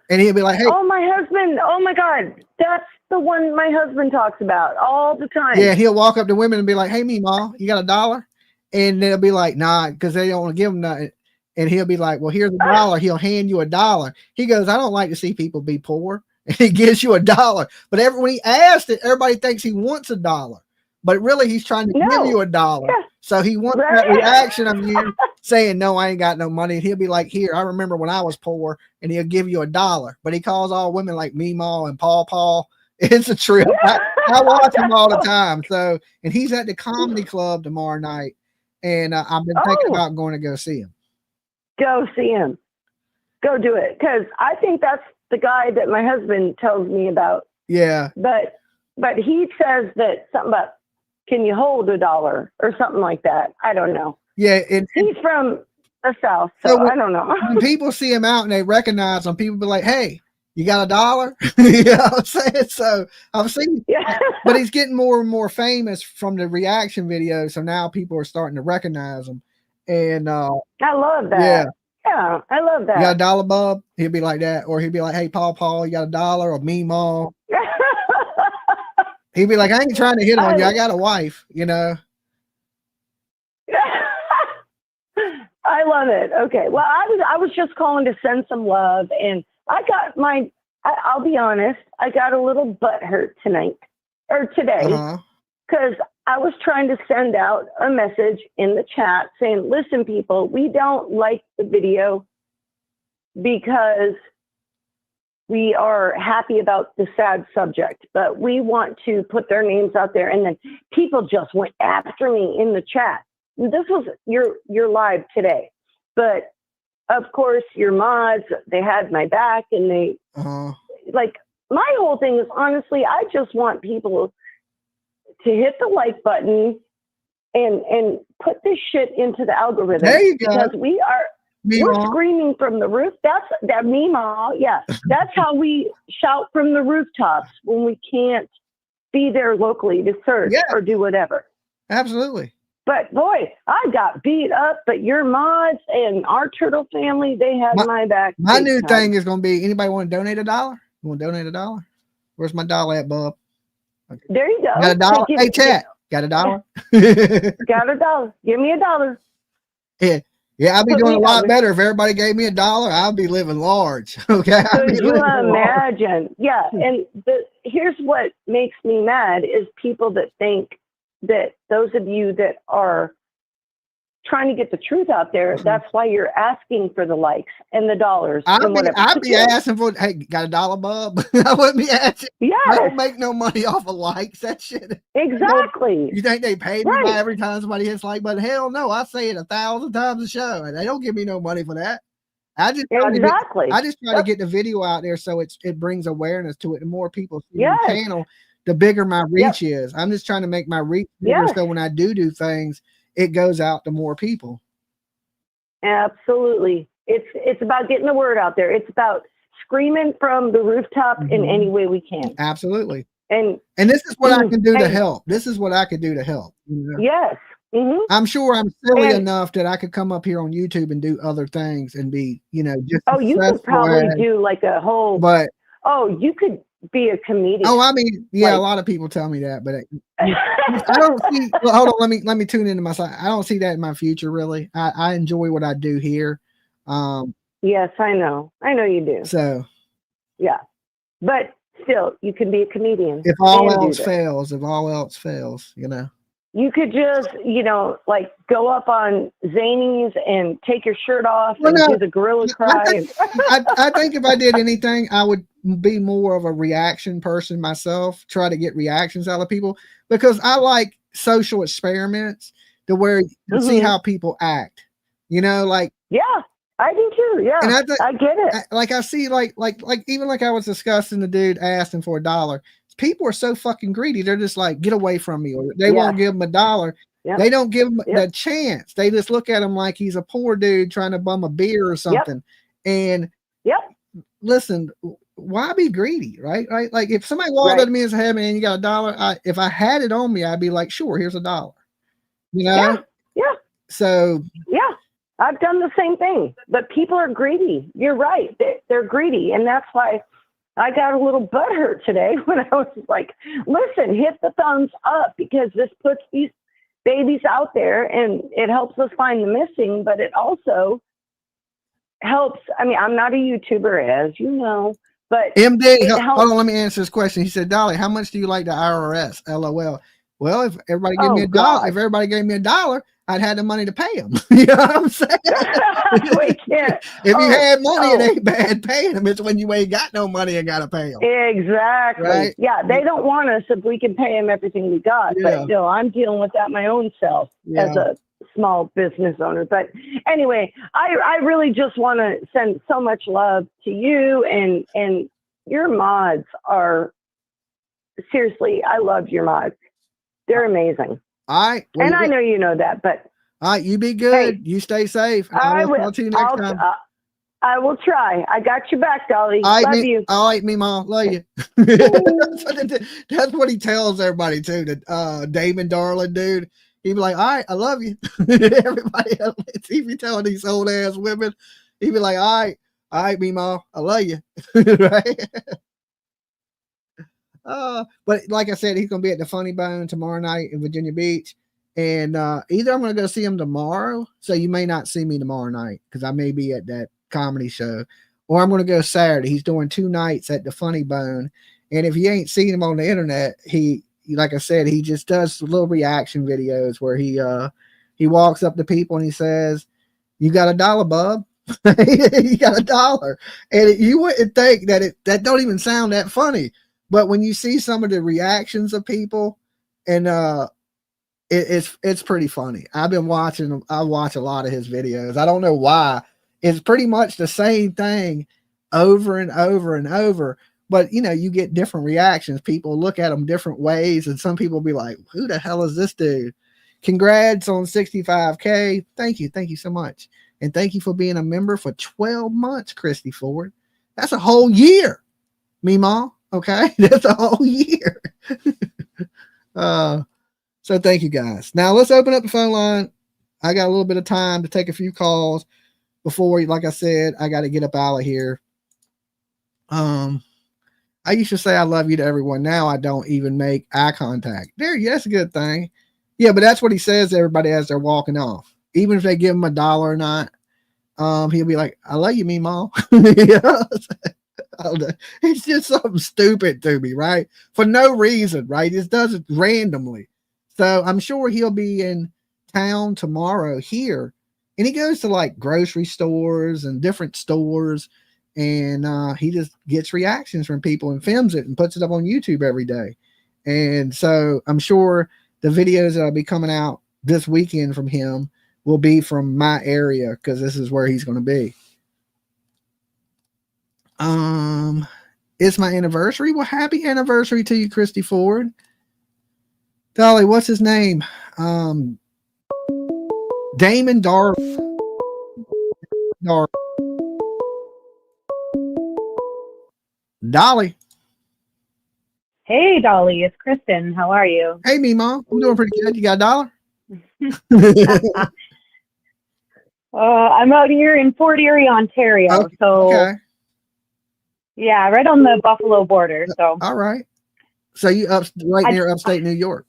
he'll be like, hey. Oh, my husband. Oh, my God. That's the one my husband talks about all the time. Yeah, he'll walk up to women and be like, hey, Mima, you got $1? And they'll be like, nah, because they don't want to give him nothing. And he'll be like, well, here's $1. He'll hand you $1. He goes, I don't like to see people be poor. And he gives you $1. But when he asked it, everybody thinks he wants $1. But really, he's trying to give you $1. Yeah. So he wants that reaction of you saying, no, I ain't got no money. And he'll be like, here, I remember when I was poor. And he'll give you $1. But he calls all women like Mima and Paw. It's a trip. I watch him all the time. So, and he's at the comedy club tomorrow night. And I've been thinking about going to go see him. Go see him. Go do it. Because I think that's the guy that my husband tells me about. Yeah. But he says that something about, can you hold $1 or something like that? I don't know. Yeah. He's from the South, so I don't know. When people see him out and they recognize him, people be like, hey, you got $1? You know what I'm saying? So I've seen, but he's getting more and more famous from the reaction videos. So now people are starting to recognize him. And I love that. Yeah, I love that. You got $1, bub? He'll be like that. Or he'll be like, hey, Paw, you got $1? Or Mima. He'd be like, I ain't trying to hit on you. I got a wife, you know. I love it. Okay. Well, I was just calling to send some love, and I got I'll be honest, I got a little butt hurt today, because I was trying to send out a message in the chat saying, listen, people, we don't like the video because we are happy about the sad subject, but we want to put their names out there. And then people just went after me in the chat. This was your live today, but of course your mods, they had my back, and they like, my whole thing is, honestly, I just want people to hit the like button and put this shit into the algorithm. There you go. Because we're screaming from the roof. That's that Mima. Yeah. That's how we shout from the rooftops when we can't be there locally to search or do whatever. Absolutely. But boy, I got beat up, but your mods and our turtle family, they had my back. My new thing is going to be, anybody want to donate $1? You want to donate $1? Where's my $1 at, bub? Okay. There you go. Got $1? Hey, chat. Got $1? Got $1. Give me $1. Yeah, I'd be doing a lot better if everybody gave me $1. I'd be living large. Okay. Could you imagine? Yeah. And here's what makes me mad is people that think that those of you that are trying to get the truth out there, that's why you're asking for the likes and the dollars. I'd be asking for, hey, got $1, bub? I wouldn't be asking. Yeah. I don't make no money off of likes. That shit. Exactly. You think they pay me by every time somebody hits like? But hell no, I say it 1,000 times a show, and they don't give me no money for that. I just try to get the video out there so it brings awareness to it, and more people see the channel, the bigger my reach is. I'm just trying to make my reach bigger, so when I do things, it goes out to more people. Absolutely. It's about getting the word out there. It's about screaming from the rooftop in any way we can. Absolutely. And this is what I can do to help. This is what I could do to help. Yes. I'm sure I'm silly enough that I could come up here on YouTube and do other things and be, just you could probably do like a whole, you could be a comedian. Oh, I mean, yeah, a lot of people tell me that, but I don't see, well, hold on, let me tune into my side. I don't see that in my future, really. I enjoy what I do here. Yes, I know you do. So yeah, but still, you can be a comedian. If all else fails, you could just, like go up on Zanies and take your shirt off and do the gorilla cry. I think if I did anything, I would be more of a reaction person myself, try to get reactions out of people, because I like social experiments to where you see how people act, like. Yeah, I do too. Yeah, and I get it. I see like even like I was discussing the dude asking for $1. People are so fucking greedy. They're just like, get away from me, or they won't give him $1. Yep. They don't give him the chance. They just look at him like he's a poor dude trying to bum a beer or something. And listen, why be greedy, right? Like if somebody walked up to me and said, "Hey man, you got $1?" If I had it on me, I'd be like, "Sure, here's $1." Yeah. So I've done the same thing, but people are greedy. You're right. They're greedy, and that's why I got a little butthurt today when I was like, listen, hit the thumbs up, because this puts these babies out there and it helps us find the missing, but it also helps. I mean, I'm not a YouTuber, as you know, but MD, hold on, let me answer this question. He said, Dolly, how much do you like the IRS? LOL. Well, if everybody gave me $1, if everybody gave me $1, I'd have the money to pay them. You know what I'm saying? If you had money, it ain't bad paying them. It's when you ain't got no money and got to pay them. Exactly. Right? Yeah, they don't want us if we can pay them everything we got. But no, I'm dealing with that my own self as a small business owner. But anyway, I really just want to send so much love to you, and your mods are, seriously, I love your mods. They're amazing. All right. Well, and I know you know that, but. All right, you be good. Hey, you stay safe. I will talk to you next time. I will try. I got your back, Dolly. Love you. All right, me, Mom. Love you. That's what he tells everybody, too. The Damon Darling dude. He'd be like, all right, I love you. Everybody else, if you telling these old ass women, he'd be like, all right, me, Mom. I love you. Right? But like I said, he's going to be at the Funny Bone tomorrow night in Virginia Beach. And either I'm going to go see him tomorrow, so you may not see me tomorrow night because I may be at that comedy show, or I'm going to go Saturday. He's doing 2 nights at the Funny Bone. And if you ain't seen him on the internet, he, like I said, he just does little reaction videos where he walks up to people and he says, "You got $1, bub?" You got $1. And you wouldn't think that don't even sound that funny. But when you see some of the reactions of people, and it's pretty funny. I've been watching. I watch a lot of his videos. I don't know why. It's pretty much the same thing over and over and over. But you get different reactions. People look at them different ways, and some people be like, "Who the hell is this dude?" Congrats on 65K. Thank you so much, and thank you for being a member for 12 months, Christy Ford. That's a whole year, Meemaw. Okay, that's a whole year. So thank you guys. Now let's open up the phone line. I got a little bit of time to take a few calls before, like I said, I got to get up out of here. I used to say I love you to everyone. Now I don't even make eye contact. Yeah, that's a good thing. Yeah, but that's what he says to everybody as they're walking off. Even if they give him $1 or not, he'll be like, "I love you, Meemaw." It's just something stupid to me, right? For no reason, right? He just does it randomly. So I'm sure he'll be in town tomorrow here, and he goes to like grocery stores and different stores, and he just gets reactions from people and films it and puts it up on YouTube every day. And so I'm sure the videos that'll be coming out this weekend from him will be from my area, because this is where he's going to be. It's my anniversary. Well, happy anniversary to you, Christy Ford. Dolly, what's his name? Damon Dar. Dolly. Hey, Dolly, it's Kristen. How are you? Hey, me, Mom. I'm doing pretty good. You got a dollar? I'm out here in Fort Erie, Ontario. Okay. So, Okay. yeah, right on the Buffalo border. So, All right. So you right near upstate New York.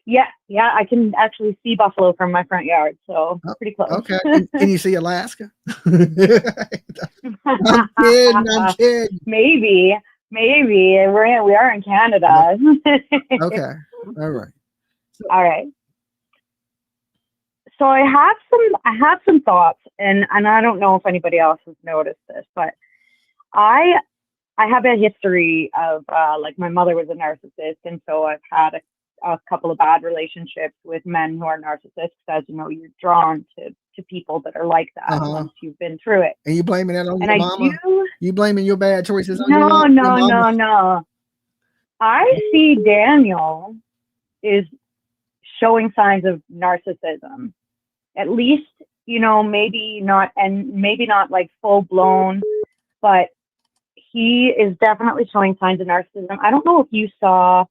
yeah, I can actually see Buffalo from my front yard. So, pretty close. Okay. Can you see Alaska? I'm kidding. Maybe. We are in Canada. Okay. All right. All right. So I have some thoughts, and I don't know if anybody else has noticed this, but I have a history of like my mother was a narcissist, and so I've had a couple of bad relationships with men who are narcissists. As you know, you're drawn to people that are like that once you've been through it. And you blaming that on And your I mama? do. You blaming your bad choices on No, your mama? no. I see Daniel is showing signs of narcissism. At least, you know, maybe not like full blown, but he is definitely showing signs of narcissism. I don't know if you saw,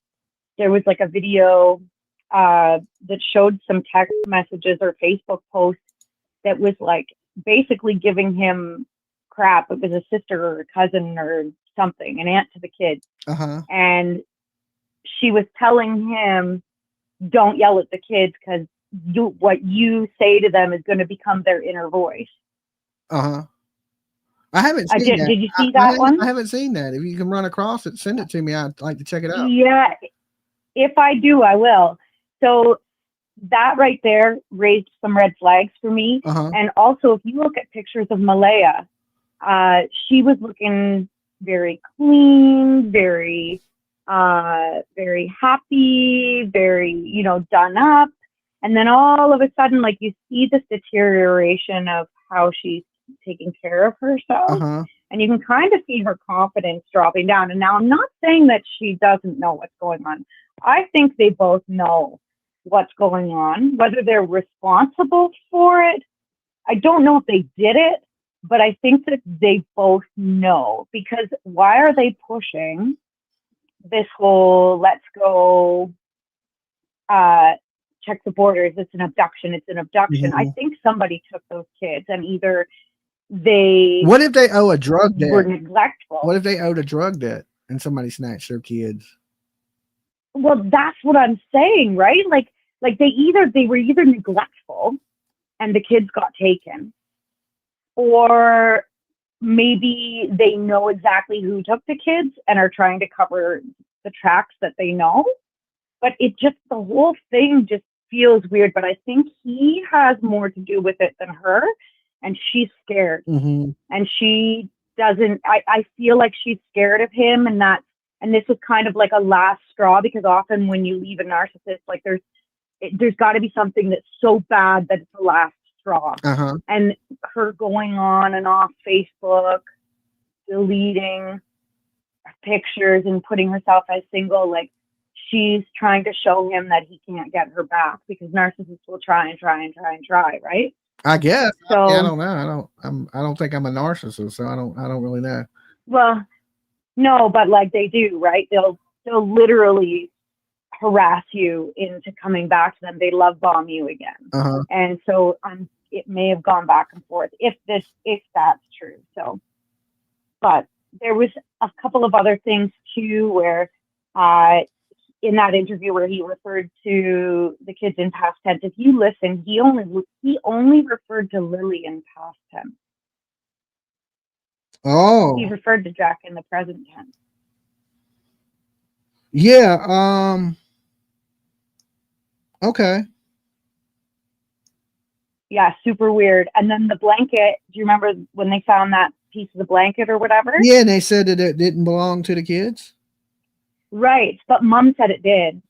there was like a video that showed some text messages or Facebook posts that was like basically giving him crap. It was a sister or a cousin or something, an aunt to the kids. And she was telling him, don't yell at the kids because what you say to them is going to become their inner voice. I haven't seen that. Did you see that one? I haven't seen that. If you can run across it, send it to me. I'd like to check it out. Yeah, if I do, I will. So that right there raised some red flags for me. And also, if you look at pictures of Malehya, she was looking very clean, very happy, very, you know, done up. And then all of a sudden, like, you see this deterioration of how she's taking care of herself. And you can kind of see her confidence dropping down. And now I'm not saying that she doesn't know what's going on. I think they both know what's going on, whether they're responsible for it. I don't know if they did it, but I think that they both know, because why are they pushing this whole let's go check the borders, it's an abduction. I think somebody took those kids, and either what if they owe a drug debt? Were neglectful. What if they owed a drug debt and somebody snatched their kids? Well, that's what I'm saying, right? Like they were either neglectful and the kids got taken, or maybe they know exactly who took the kids and are trying to cover the tracks that they know. But it just, the whole thing just feels weird. But I think he has more to do with it than her, and she's scared. And she doesn't, I feel like she's scared of him, and this was kind of like a last straw, because often when you leave a narcissist, like there's got to be something that's so bad that it's the last straw. And her going on and off Facebook, deleting pictures and putting herself as single, like she's trying to show him that he can't get her back, because narcissists will try and try and try and try, right? I guess. So I don't know. I don't think I'm a narcissist, so I don't really know. Well, no, but like they do, right? They'll literally harass you into coming back to them. They love bomb you again. And so it may have gone back and forth if that's true. So, but there was a couple of other things too, where in that interview where he referred to the kids in past tense, if you listen, he only referred to Lilly in past tense. Oh, he referred to Jack in the present tense. Yeah. Okay. Yeah, super weird. And then the blanket, do you remember when they found that piece of the blanket or whatever? Yeah, and they said that it didn't belong to the kids. Right, but Mom said it did.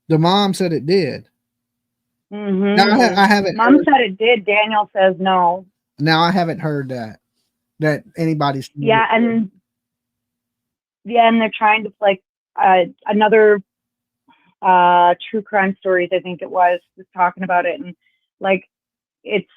The mom said it did. Now, I haven't. Mom said it did. Daniel says no. Now I haven't heard that anybody's. Yeah, and they're trying to like another True Crime Stories, I think it was talking about it, and like it's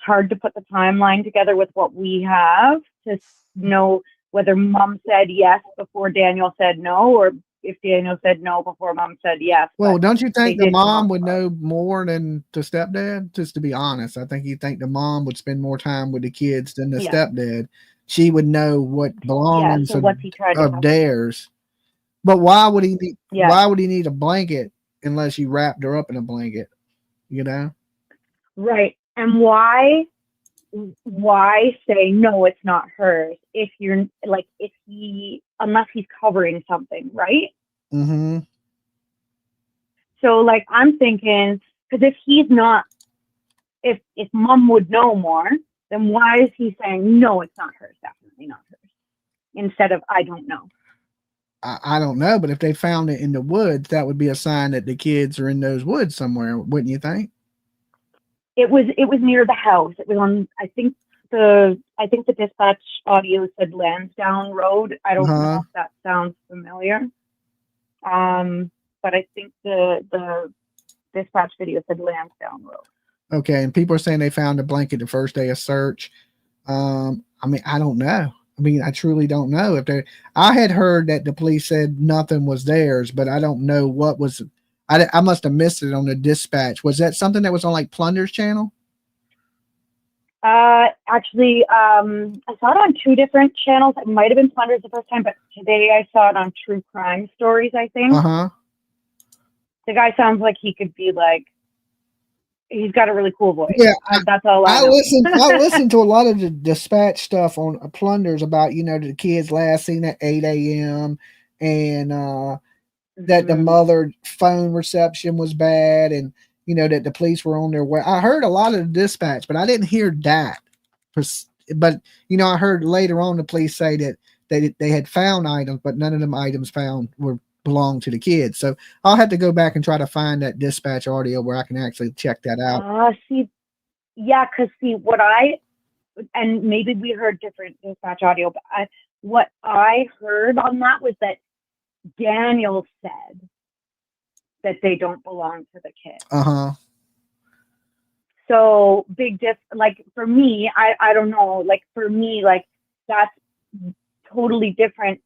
hard to put the timeline together with what we have to know whether mom said yes before Daniel said no, or if Daniel said no before mom said yes. Well, But don't you they think the did come mom up would with it. know more than the stepdad? Just to be honest, I think you think the mom would spend more time with the kids than the Yeah. stepdad. She would know what Yeah, belongings so what's he trying to of tell? theirs. But why would he need? Yeah. Why would he need a blanket unless you wrapped her up in a blanket? You know. Right. And why say no, it's not hers if you're like, unless he's covering something, right? Mm-hmm. So like I'm thinking, because if he's not, if mom would know more, then why is he saying no, it's not hers, definitely not hers, instead of I don't know? I don't know, but if they found it in the woods, that would be a sign that the kids are in those woods somewhere, wouldn't you think? It was near the house. It was on, I think the dispatch audio said Lansdowne Road. I don't know if that sounds familiar. But I think the dispatch video said Lansdowne Road. Okay, and people are saying they found a blanket the first day of search. I mean, I don't know. I mean, I truly don't know if they. I had heard that the police said nothing was theirs, but I don't know what was. I must have missed it on the dispatch. Was that something that was on like Plunder's channel? Actually, I saw it on 2 different channels. It might have been Plunder's the first time, but today I saw it on True Crime Stories, I think. Uh-huh. The guy sounds like he could be like, he's got a really cool voice. Yeah, that's all I know. I listened to a lot of the dispatch stuff on Plunders about, you know, the kids last seen at 8 a.m. and that the mother phone reception was bad, and you know that the police were on their way. I heard a lot of the dispatch, but I didn't hear that. But you know, I heard later on the police say that they had found items, but none of them items found belonged to the kids. So I'll have to go back and try to find that dispatch audio where I can actually check that out. Because and maybe we heard different dispatch audio, but what I heard on that was that Daniel said that they don't belong to the kids. Uh-huh. So big like for me, I don't know, like for me, like that's totally different.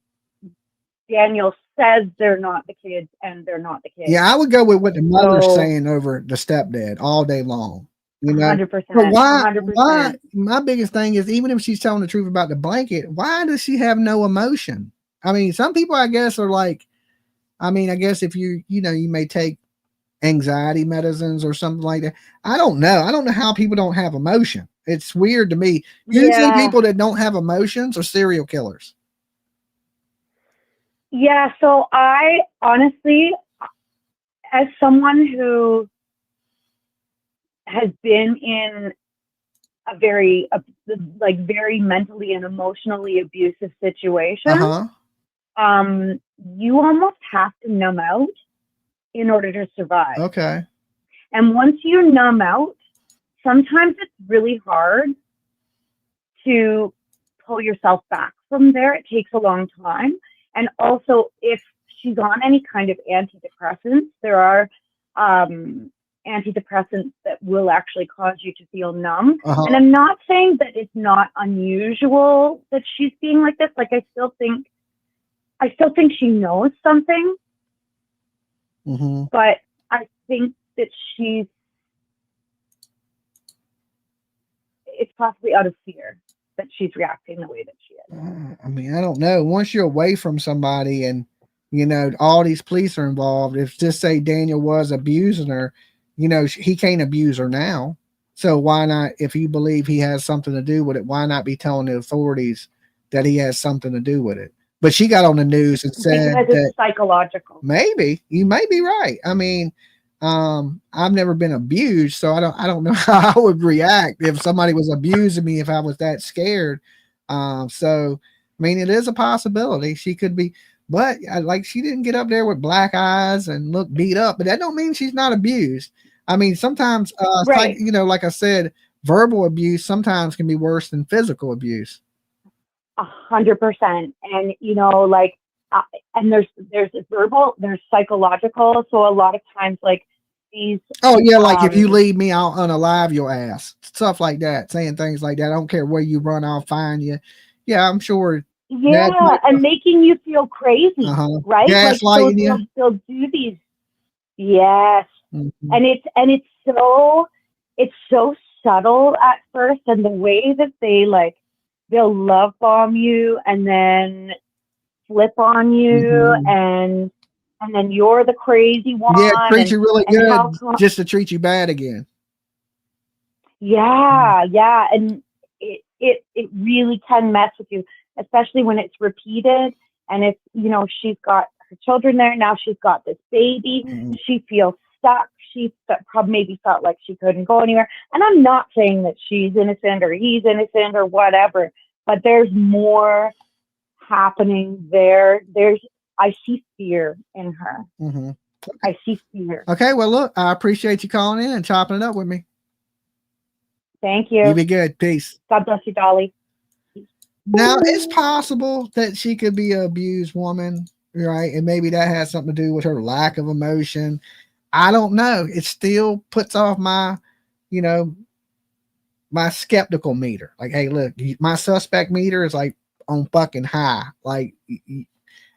Daniel says they're not the kids and they're not the kids. Yeah, I would go with what the mother's saying over the stepdad all day long. You know, 100%. But why? 100%. My biggest thing is, even if she's telling the truth about the blanket, why does she have no emotion? I mean, some people, I guess, are like, I mean, I guess if you may take anxiety medicines or something like that. I don't know. I don't know how people don't have emotion. It's weird to me. Usually people that don't have emotions are serial killers. Yeah. So I honestly, as someone who has been in a very mentally and emotionally abusive situation, you almost have to numb out in order to survive. Okay. And once you numb out, sometimes it's really hard to pull yourself back from there. It takes a long time. And also, if she's on any kind of antidepressants, there are antidepressants that will actually cause you to feel numb. And I'm not saying that it's not unusual that she's being like this. Like, I still think she knows something. Mm-hmm. But I think that it's possibly out of fear that she's reacting the way that she is. I mean, I don't know. Once you're away from somebody and, you know, all these police are involved, if just say Daniel was abusing her, you know, he can't abuse her now. So why not, if you believe he has something to do with it, why not be telling the authorities that he has something to do with it? But she got on the news and said because it's psychological. Maybe you may be right. I mean, I've never been abused, so I don't know how I would react if somebody was abusing me if I was that scared. So I mean, it is a possibility she could be, but like she didn't get up there with black eyes and look beat up, but that don't mean she's not abused. I mean, sometimes, right. Like I said, verbal abuse sometimes can be worse than physical abuse. 100%. And, you know, like and there's verbal, there's psychological. So a lot of times, like these. Oh yeah, like if you leave me, I'll unalive your ass. Stuff like that, saying things like that. I don't care where you run, I'll find you. Yeah, I'm sure. Yeah, and making you feel crazy, right? Like so Gaslighting you. they'll do these. Yes, Mhm. and it's so subtle at first, and the way that they'll love bomb you and then flip on you, and then you're the crazy one. Yeah, treat you really good how just to treat you bad again. Yeah, and it really can mess with you, especially when it's repeated. And if she's got her children there now, she's got this baby. She feels stuck. She probably maybe felt like she couldn't go anywhere. And I'm not saying that she's innocent or he's innocent or whatever, but there's more happening there. I see fear in her. I see fear. Okay, well, look, I appreciate you calling in and chopping it up with me. Thank you. You be good. Peace. God bless you, Dolly. Now, it's possible that she could be an abused woman, right? And maybe that has something to do with her lack of emotion. I don't know. It still puts off my, my skeptical meter. Like, hey, look, my suspect meter is like on fucking high. Like,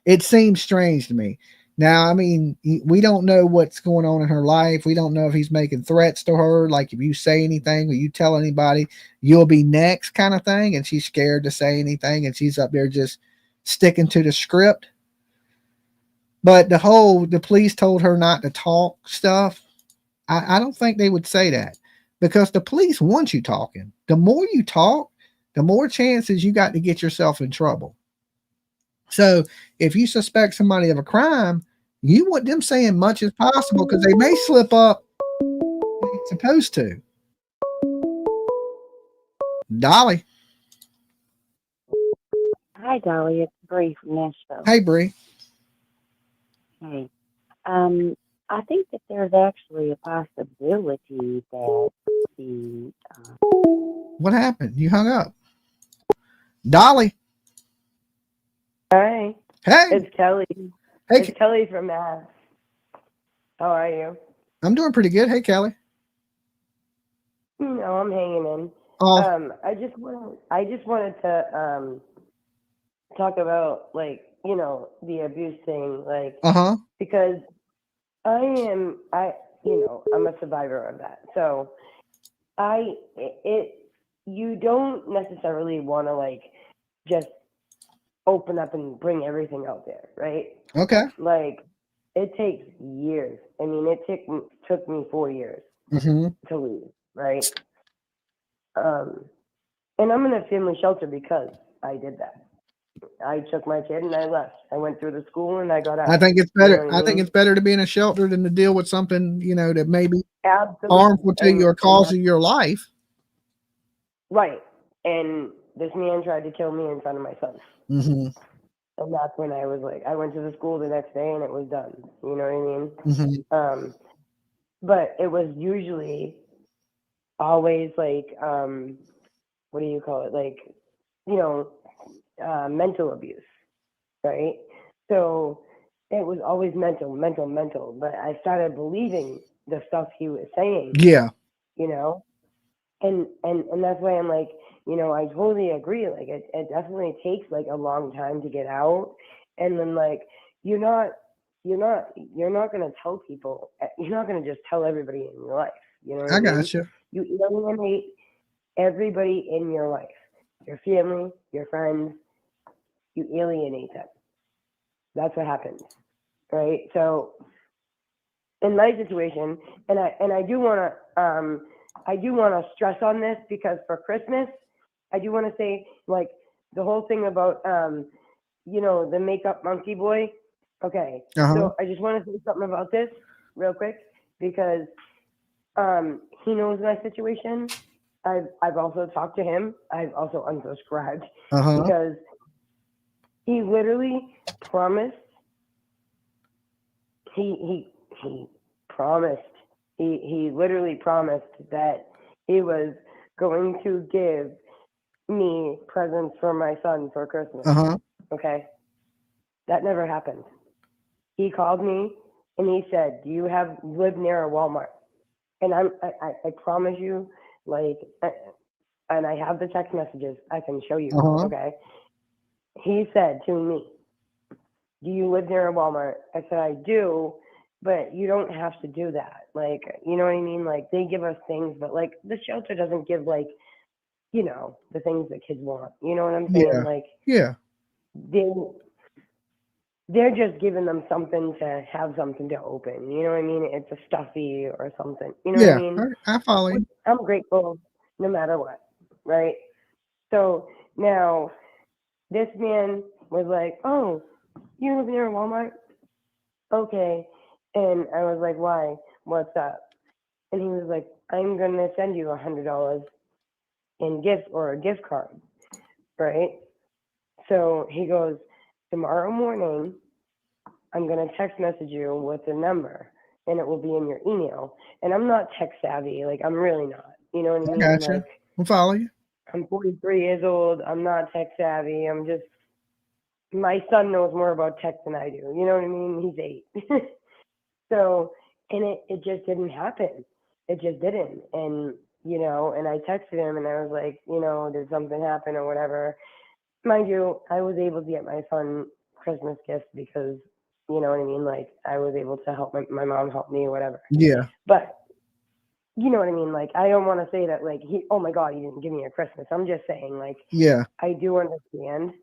it seems strange to me. Now, I mean, we don't know what's going on in her life. We don't know if he's making threats to her. Like, if you say anything or you tell anybody, you'll be next kind of thing. And she's scared to say anything. And she's up there just sticking to the script. But the police told her not to talk stuff. I don't think they would say that, because the police want you talking. The more you talk, the more chances you got to get yourself in trouble. So if you suspect somebody of a crime, you want them saying much as possible, because they may slip up when they're supposed to. Dolly. Hi, Dolly. It's Bree from Nashville. Hey, Bree. Hey. I think that there's actually a possibility that the... What happened? You hung up. Dolly. Hi. Hey. It's Kelly. Hey. It's Kelly from Mass. How are you? I'm doing pretty good. Hey, Kelly. No, I'm hanging in. Oh. I just wanted to talk about, like, the abuse thing, like, because I'm a survivor of that. So you don't necessarily want to, like, just open up and bring everything out there, right? Okay. Like, it takes years. I mean, it took me 4 years to leave, right? And I'm in a family shelter because I did that. I took my kid and I left. I went through the school and I got out. I think it's better. You know what I think it's better to be in a shelter than to deal with something, that may be harmful to you or cause you your life. Right. And this man tried to kill me in front of my son. And that's when I was like, I went to the school the next day and it was done. You know what I mean? But it was usually always like, what do you call it? Like, mental abuse, right? So it was always mental. But I started believing the stuff he was saying. Yeah. And that's why I'm like, I totally agree. Like, it definitely takes like a long time to get out. And then, like, you're not going to tell people, you're not going to just tell everybody in your life. You know what I mean? Got you. You alienate everybody in your life, your family, your friends, you alienate them. That's what happens, right? So in my situation, and I do want to stress on this, because for Christmas, I do want to say, like, the whole thing about the makeup monkey boy. Okay, so I just want to say something about this real quick, because he knows my situation. I've also talked to him. I've also unsubscribed because he literally promised. He promised. He literally promised that he was going to give me presents for my son for Christmas. Okay. That never happened. He called me and he said, "Do you live near a Walmart?" And I promise you, like, and I have the text messages. I can show you. Okay. He said to me, "Do you live near a Walmart?" I said, "I do, but you don't have to do that. Like, you know what I mean? Like, they give us things, but like the shelter doesn't give, like, you know, the things that kids want. You know what I'm saying? Yeah. Like, Yeah. they're just giving them something to have something to open. You know what I mean? It's a stuffy or something. You know what I mean? I follow you. I'm grateful no matter what, right? So now this man was like, "Oh, you live near a Walmart?" Okay. And I was like, "Why? What's up?" And he was like, "I'm going to send you $100 in gift or a gift card," right? So he goes, "Tomorrow morning, I'm going to text message you with the number and it will be in your email." And I'm not tech savvy. Like, I'm really not. You know what I I mean? gotcha. Like, I'll follow you. I'm 43 years old. I'm not tech savvy. I'm just, my son knows more about tech than I do. You know what I mean? He's 8. So, and it just didn't happen. It just didn't. And, you know, and I texted him and I was like, you know, did something happen or whatever? Mind you, I was able to get my son Christmas gifts because, you know what I mean? Like, I was able to help my mom help me or whatever. Yeah. But, you know what I mean? Like, I don't want to say that, like, oh my God, he didn't give me a Christmas. I'm just saying, like, Yeah. I do understand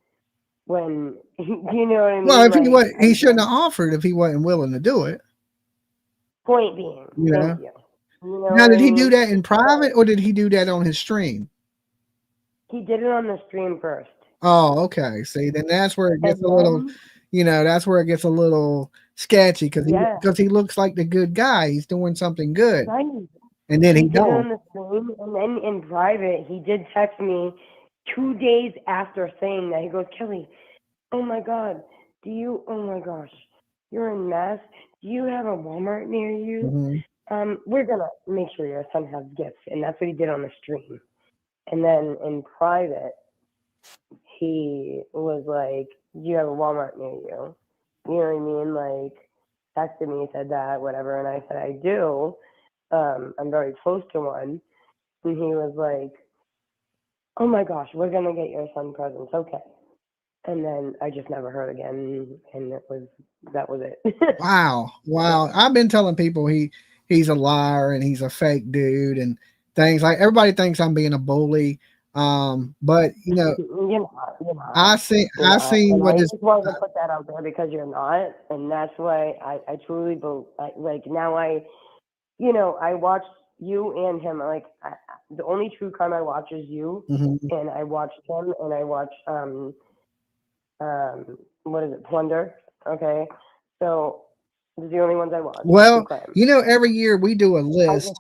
when, you know what I mean? Well, if like, he shouldn't have offered if he wasn't willing to do it. Point being, You know? thank you. You know Now, what did I he mean? do that in private or did he do that on his stream? He did it on the stream first. Oh, okay. See, then that's where it gets And a little, then, you know, that's where it gets a little sketchy because yeah, he looks like the good guy. He's doing something good, right. and then He he did it don't. on the stream, and then in private, he did text me 2 days after saying that. He goes, "Kelly, oh my God, oh my gosh, you're in Mass. Do you have a Walmart near you? Mm-hmm. We're gonna make sure your son has gifts." And that's what he did on the stream. And then in private, he was like, "Do you have a Walmart near you?" You know what I mean? Like, texted me, said that, whatever. And I said, "I do. I'm very close to one." And he was like, "Oh my gosh, we're going to get your son presents." Okay. And then I just never heard again. And that was it. Wow. I've been telling people he's a liar and he's a fake dude and things like everybody thinks I'm being a bully. But you know, You're not. I seen And what I this. just wanted to put that out there because you're not. And that's why I truly believe, like, now you know, I watched you and him. Like, the only true crime I watch is you, and I watched him, and I watched what is it, Plunder? Okay, so these are the only ones I watch. Well, you know, every year we do a list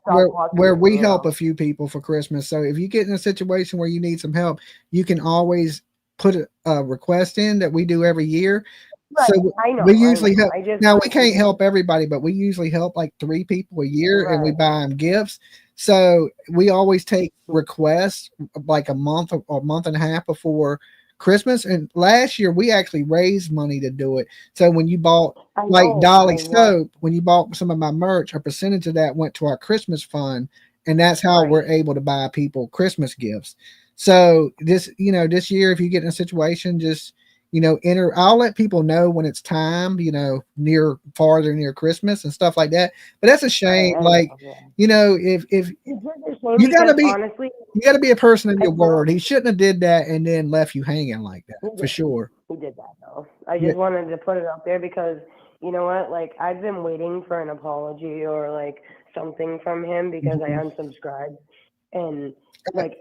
where we help a few people for Christmas. So if you get in a situation where you need some help, you can always put a request in that we do every year. Right, So I know, we usually help. I just Now we can't help everybody, but we usually help like 3 people a year, and we buy them gifts. So we always take requests like a month or a month and a half before Christmas. And last year we actually raised money to do it. So when you bought like Dolly soap, when you bought some of my merch, a percentage of that went to our Christmas fund, and that's how we're able to buy people Christmas gifts. So this year, if you get in a situation, just I'll let people know when it's time, farther near Christmas and stuff like that. But that's a shame. If you gotta be, honestly, you gotta be a person of your word. He shouldn't have did that and then left you hanging like that, for sure. He did that though. I just wanted to put it out there because you know what? Like, I've been waiting for an apology or like something from him because I unsubscribed, and like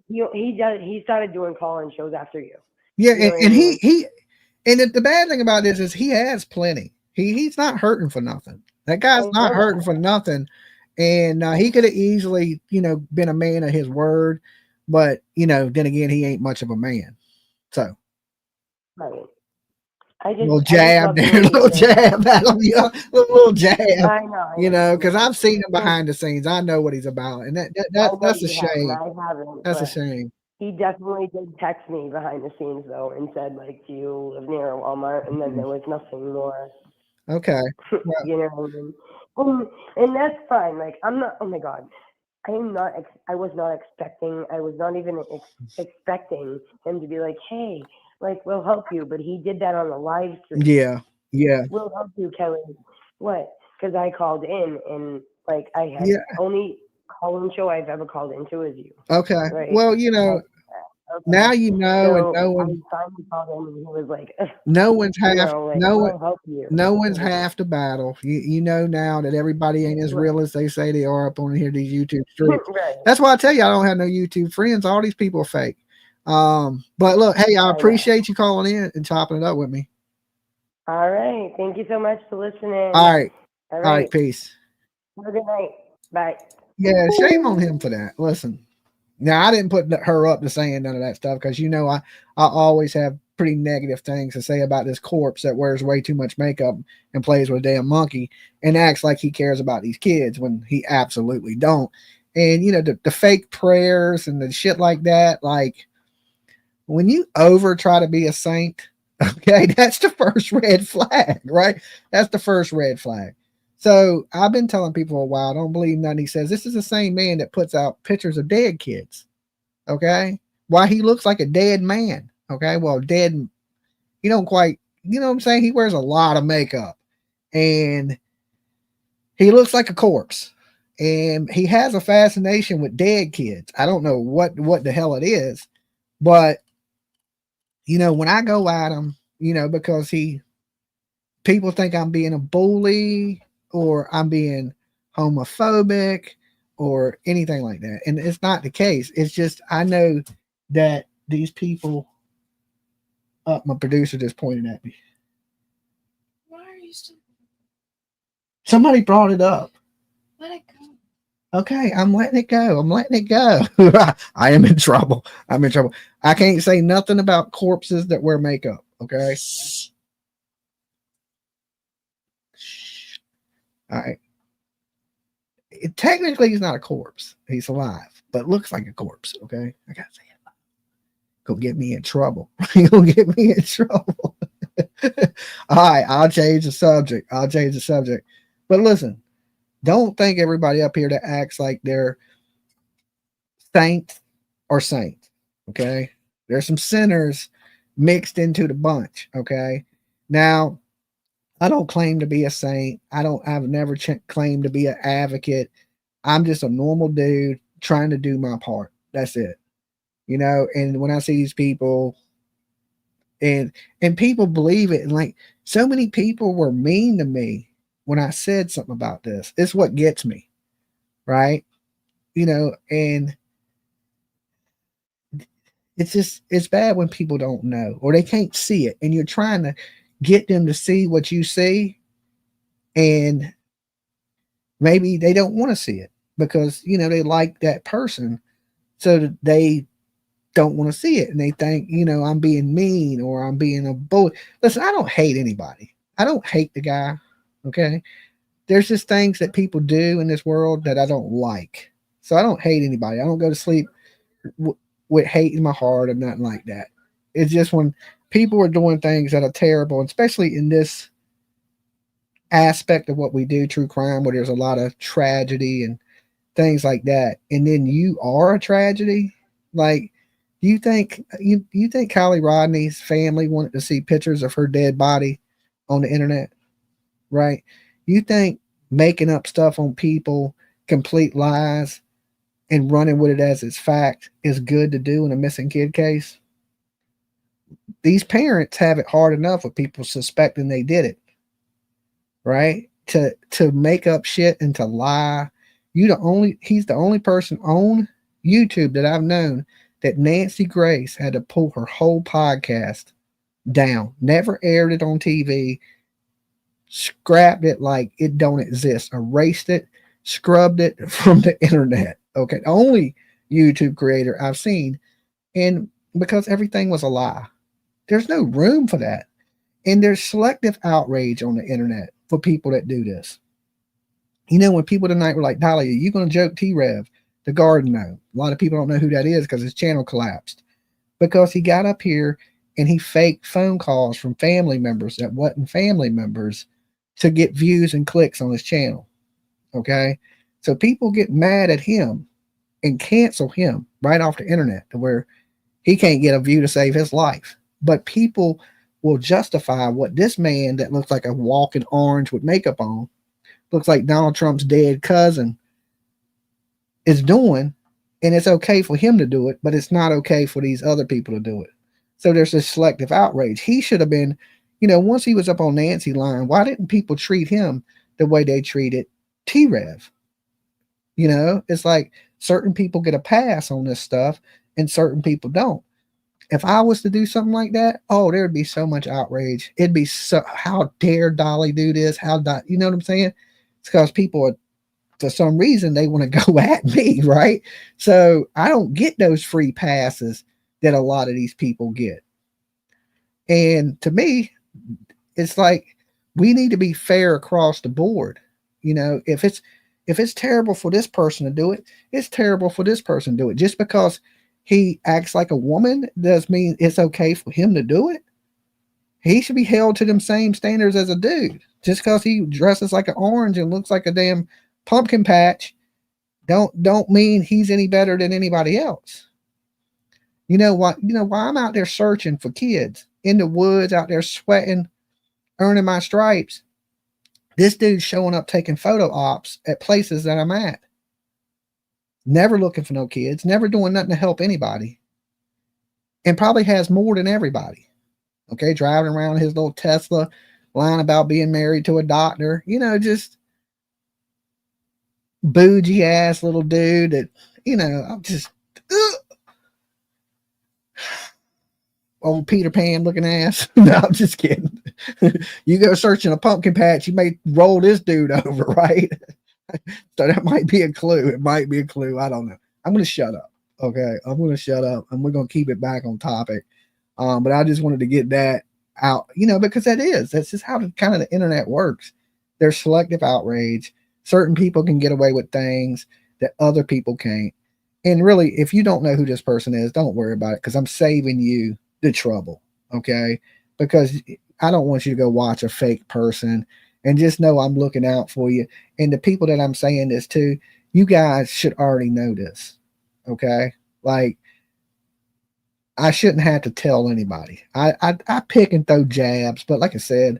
he started doing call-in shows after you. Yeah, and the bad thing about this is he has plenty. He's not hurting for nothing. That guy's not hurting for nothing, and he could have easily, been a man of his word, but then again, he ain't much of a man. So, right. Little jab at him, little jab. I know, because I've seen him behind the scenes. I know what he's about, and that's a shame. I haven't. That's a shame. He definitely did text me behind the scenes though and said like, "Do you live near a Walmart?" And then there was nothing more. Okay. Well, You know what I mean? And that's fine. Like I'm not. Oh my God. I am not. I was not expecting. I was not even expecting him to be like, "Hey, like we'll help you." But he did that on the live stream. yeah. Yeah. We'll help you, Kelly. What? Because I called in and like I had Yeah. only call-in show I've ever called into is you. Okay. Right? Well, you know, Okay. now you know, and So no I one, finally called in and he was like, no one's you half, know, like no one, we'll help you. no one's half the battle. You know now that everybody ain't as real as they say they are up on here these YouTube streets. Right. That's why I tell you I don't have no YouTube friends. All these people are fake. But look, hey, I appreciate you calling in and chopping it up with me. All right. Thank you so much for listening. All right. All All right. Peace. Have a good night. Bye. Yeah, shame on him for that. Listen, now I didn't put her up to saying none of that stuff because you know I always have pretty negative things to say about this corpse that wears way too much makeup and plays with a damn monkey and acts like he cares about these kids when he absolutely don't. And you know the fake prayers and the shit like that, like when you over try to be a saint, okay, that's the first red flag, right? That's the first red flag. So I've been telling people a while, don't believe nothing he says. This is the same man that puts out pictures of dead kids. Okay. Why he looks like a dead man. Okay. Well, dead, you don't quite, you know what I'm saying? He wears a lot of makeup and he looks like a corpse. And he has a fascination with dead kids. I don't know what the hell it is, but you know, when I go at him, you know, because people think I'm being a bully or I'm being homophobic or anything like that. And it's not the case. It's just, I know that these people, my producer just pointed at me. Why are you still? Somebody brought it up. Let it go. Okay, I'm letting it go. I'm letting it go. I am in trouble. I'm in trouble. I can't say nothing about corpses that wear makeup. Okay. All right. Technically, he's not a corpse. He's alive, but looks like a corpse. Okay. I gotta say it. Go get me in trouble. You'll get me in trouble. All right. I'll change the subject. But listen, don't think everybody up here that acts like they're saints or saints. Okay. There's some sinners mixed into the bunch. Okay. Now, I don't claim to be a saint. I've never claimed to be an advocate. I'm just a normal dude trying to do my part. That's it. You know, and when I see these people and people believe it, and like so many people were mean to me when I said something about this. It's what gets me. Right. You know, and it's bad when people don't know or they can't see it and you're trying to get them to see what you see and maybe they don't want to see it because you know they like that person so that they don't want to see it and they think you know I'm being mean or I'm being a bully. Listen, I don't hate anybody. I don't hate the guy. Okay, there's just things that people do in this world that I don't like, so I don't hate anybody. I don't go to sleep with hate in my heart or nothing like that. It's just when people are doing things that are terrible, especially in this aspect of what we do, true crime, where there's a lot of tragedy and things like that, and then you are a tragedy. Like, you think Kylie Rodney's family wanted to see pictures of her dead body on the internet, right? You think making up stuff on people, complete lies, and running with it as its fact is good to do in a missing kid case? These parents have it hard enough with people suspecting they did it, right? To make up shit and to lie. He's the only person on YouTube that I've known that Nancy Grace had to pull her whole podcast down, never aired it on TV, scrapped it like it don't exist, erased it, scrubbed it from the internet. Okay, the only YouTube creator I've seen, and because everything was a lie. There's no room for that. And there's selective outrage on the internet for people that do this. You know, when people tonight were like, Dolly, are you going to joke T-Rev? the garden gnome. A lot of people don't know who that is because his channel collapsed because he got up here and he faked phone calls from family members that wasn't family members to get views and clicks on his channel. Okay, so people get mad at him and cancel him right off the internet to where he can't get a view to save his life. But people will justify what this man that looks like a walking orange with makeup on, looks like Donald Trump's dead cousin, is doing, and it's okay for him to do it, but it's not okay for these other people to do it. So there's this selective outrage. He should have been, once he was up on Nancy line, why didn't people treat him the way they treated T-Rev? It's like certain people get a pass on this stuff and certain people don't. If I was to do something like that, there'd be so much outrage. It'd be so, how dare Dolly do this? You know what I'm saying? It's because people are, for some reason, they want to go at me, right? So I don't get those free passes that a lot of these people get. And to me, it's like we need to be fair across the board. If it's terrible for this person to do it, it's terrible for this person to do it. Just because he acts like a woman does mean it's okay for him to do it. He should be held to them same standards as a dude. Just because he dresses like an orange and looks like a damn pumpkin patch, don't mean he's any better than anybody else. You know what? Why I'm out there searching for kids in the woods, out there sweating, earning my stripes. This dude's showing up taking photo ops at places that I'm at. Never looking for no kids, never doing nothing to help anybody. And probably has more than everybody. Okay, driving around his little Tesla, lying about being married to a doctor. Just bougie ass little dude that, I'm just old Peter Pan looking ass. No, I'm just kidding. You go searching a pumpkin patch, you may roll this dude over, right? So that might be a clue. It might be a clue. I don't know. I'm going to shut up. Okay. I'm going to shut up and we're going to keep it back on topic. But I just wanted to get that out, because that's just how kind of the internet works. There's selective outrage. Certain people can get away with things that other people can't. And really, if you don't know who this person is, don't worry about it because I'm saving you the trouble. Okay. Because I don't want you to go watch a fake person. And just know I'm looking out for you. And the people that I'm saying this to, you guys should already know this. Okay? Like, I shouldn't have to tell anybody. I pick and throw jabs, but like I said,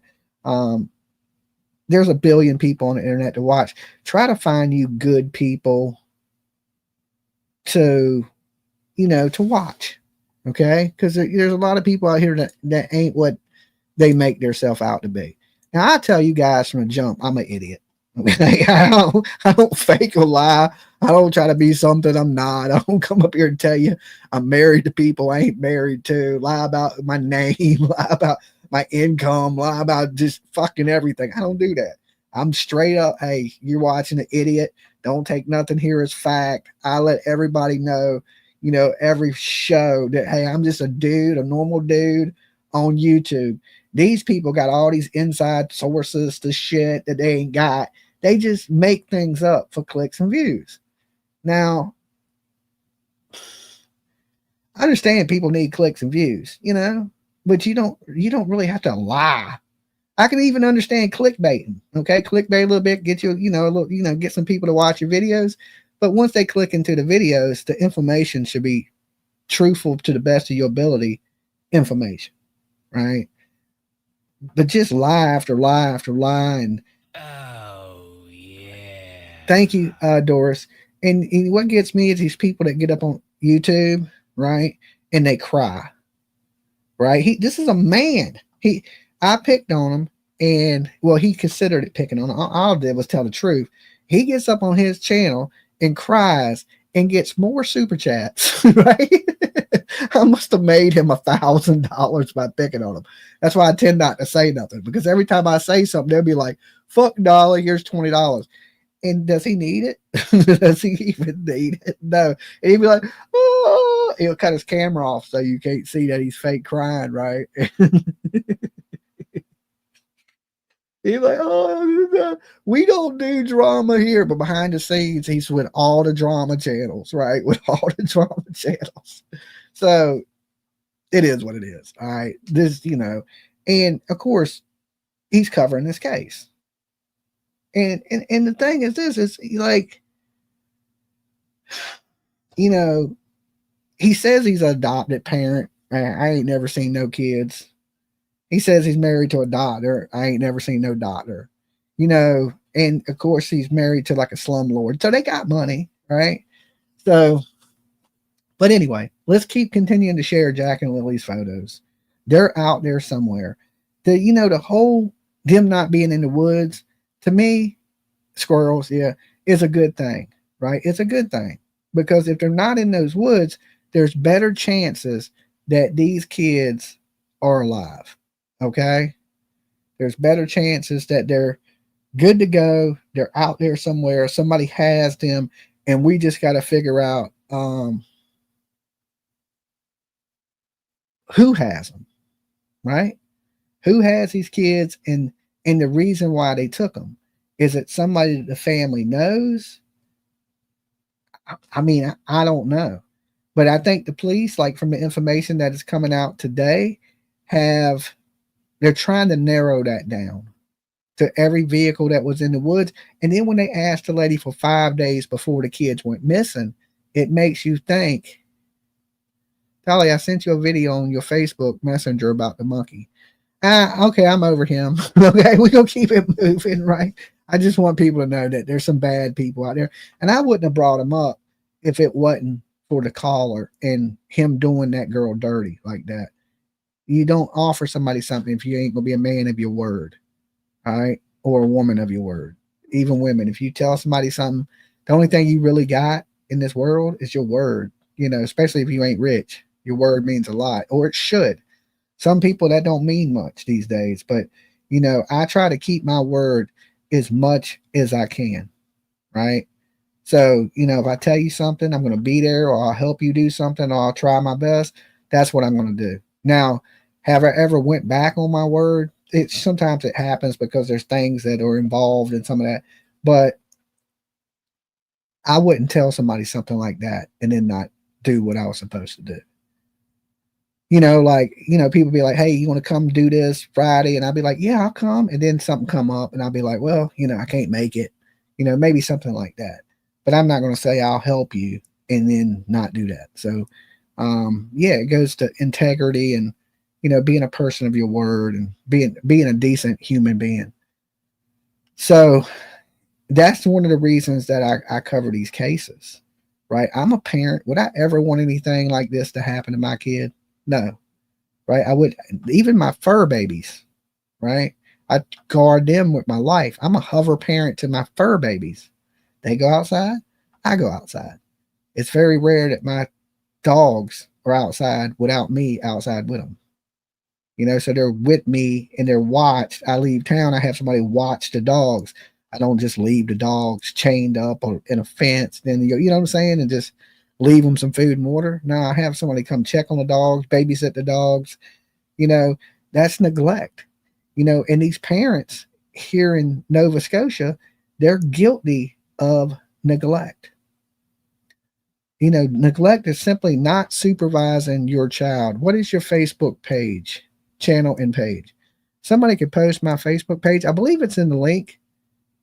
there's a billion people on the internet to watch. Try to find you good people to watch. Okay? Because there's a lot of people out here that ain't what they make themselves out to be. Now, I tell you guys from the jump, I'm an idiot. I don't fake or lie. I don't try to be something I'm not. I don't come up here and tell you I'm married to people I ain't married to, lie about my name, lie about my income, lie about just fucking everything. I don't do that. I'm straight up, hey, you're watching an idiot. Don't take nothing here as fact. I let everybody know, every show that, hey, I'm just a dude, a normal dude on YouTube. These people got all these inside sources to shit that they ain't got. They just make things up for clicks and views. Now, I understand people need clicks and views, but you don't really have to lie. I can even understand clickbaiting. Okay, clickbait a little bit, get you, a little, get some people to watch your videos. But once they click into the videos, the information should be truthful to the best of your ability information, right? But just lie after lie after lie. And thank you, Doris. And what gets me is these people that get up on YouTube, right? And they cry, right? This is a man. I picked on him, and he considered it picking on him. All I did was tell the truth. He gets up on his channel and cries and gets more super chats, right? I must have made him $1,000 by picking on him. That's why I tend not to say nothing, because every time I say something, they'll be like, fuck Dolly, here's $20. And does he need it? Does he even need it? No. And he'd be like, oh, he'll cut his camera off so you can't see that he's fake crying, right? He's like, oh, we don't do drama here, but behind the scenes, he's with all the drama channels, right? With all the drama channels. So it is what it is. All right. This, and of course, he's covering this case. And the thing is this is like, he says he's an adopted parent. I ain't never seen no kids. He says he's married to a doctor. I ain't never seen no doctor. And of course he's married to like a slumlord. So they got money, right? So, but anyway, let's keep continuing to share Jack and Lily's photos. They're out there somewhere. The whole them not being in the woods, to me, squirrels, yeah, is a good thing, right? It's a good thing because if they're not in those woods, there's better chances that these kids are alive. Okay. There's better chances that they're good to go. They're out there somewhere. Somebody has them, and we just got to figure out who has them, right? Who has these kids, and the reason why they took them. Is it somebody that the family knows? I mean, I don't know. But I think the police, like from the information that is coming out today, they're trying to narrow that down to every vehicle that was in the woods. And then when they asked the lady for 5 days before the kids went missing, it makes you think, Dolly, I sent you a video on your Facebook Messenger about the monkey. Okay, I'm over him. Okay, we're going to keep it moving, right? I just want people to know that there's some bad people out there. And I wouldn't have brought him up if it wasn't for the caller and him doing that girl dirty like that. You don't offer somebody something if you ain't going to be a man of your word, all right? Or a woman of your word. Even women, if you tell somebody something, the only thing you really got in this world is your word, especially if you ain't rich. Your word means a lot, or it should. Some people that don't mean much these days, but I try to keep my word as much as I can, right? So, if I tell you something, I'm going to be there, or I'll help you do something, or I'll try my best. That's what I'm going to do. Now, have I ever went back on my word? Sometimes it happens because there's things that are involved in some of that, but I wouldn't tell somebody something like that and then not do what I was supposed to do. People be like, hey, you want to come do this Friday? And I'll be like, yeah, I'll come. And then something come up and I'll be like, well, I can't make it, maybe something like that. But I'm not going to say I'll help you and then not do that. So, it goes to integrity and, being a person of your word and being a decent human being. So that's one of the reasons that I cover these cases, right? I'm a parent. Would I ever want anything like this to happen to my kid? No, right? I would, even my fur babies, right? I guard them with my life. I'm a hover parent to my fur babies. They go outside, I go outside. It's very rare that my dogs are outside without me outside with them. So they're with me and they're watched. I leave town, I have somebody watch the dogs. I don't just leave the dogs chained up or in a fence, then you know what I'm saying, and just leave them some food and water. No, I have somebody come check on the dogs, babysit the dogs. That's neglect. And these parents here in Nova Scotia, they're guilty of neglect. Neglect is simply not supervising your child. What is your Facebook page, channel, and page? Somebody could post my Facebook page. I believe it's in the link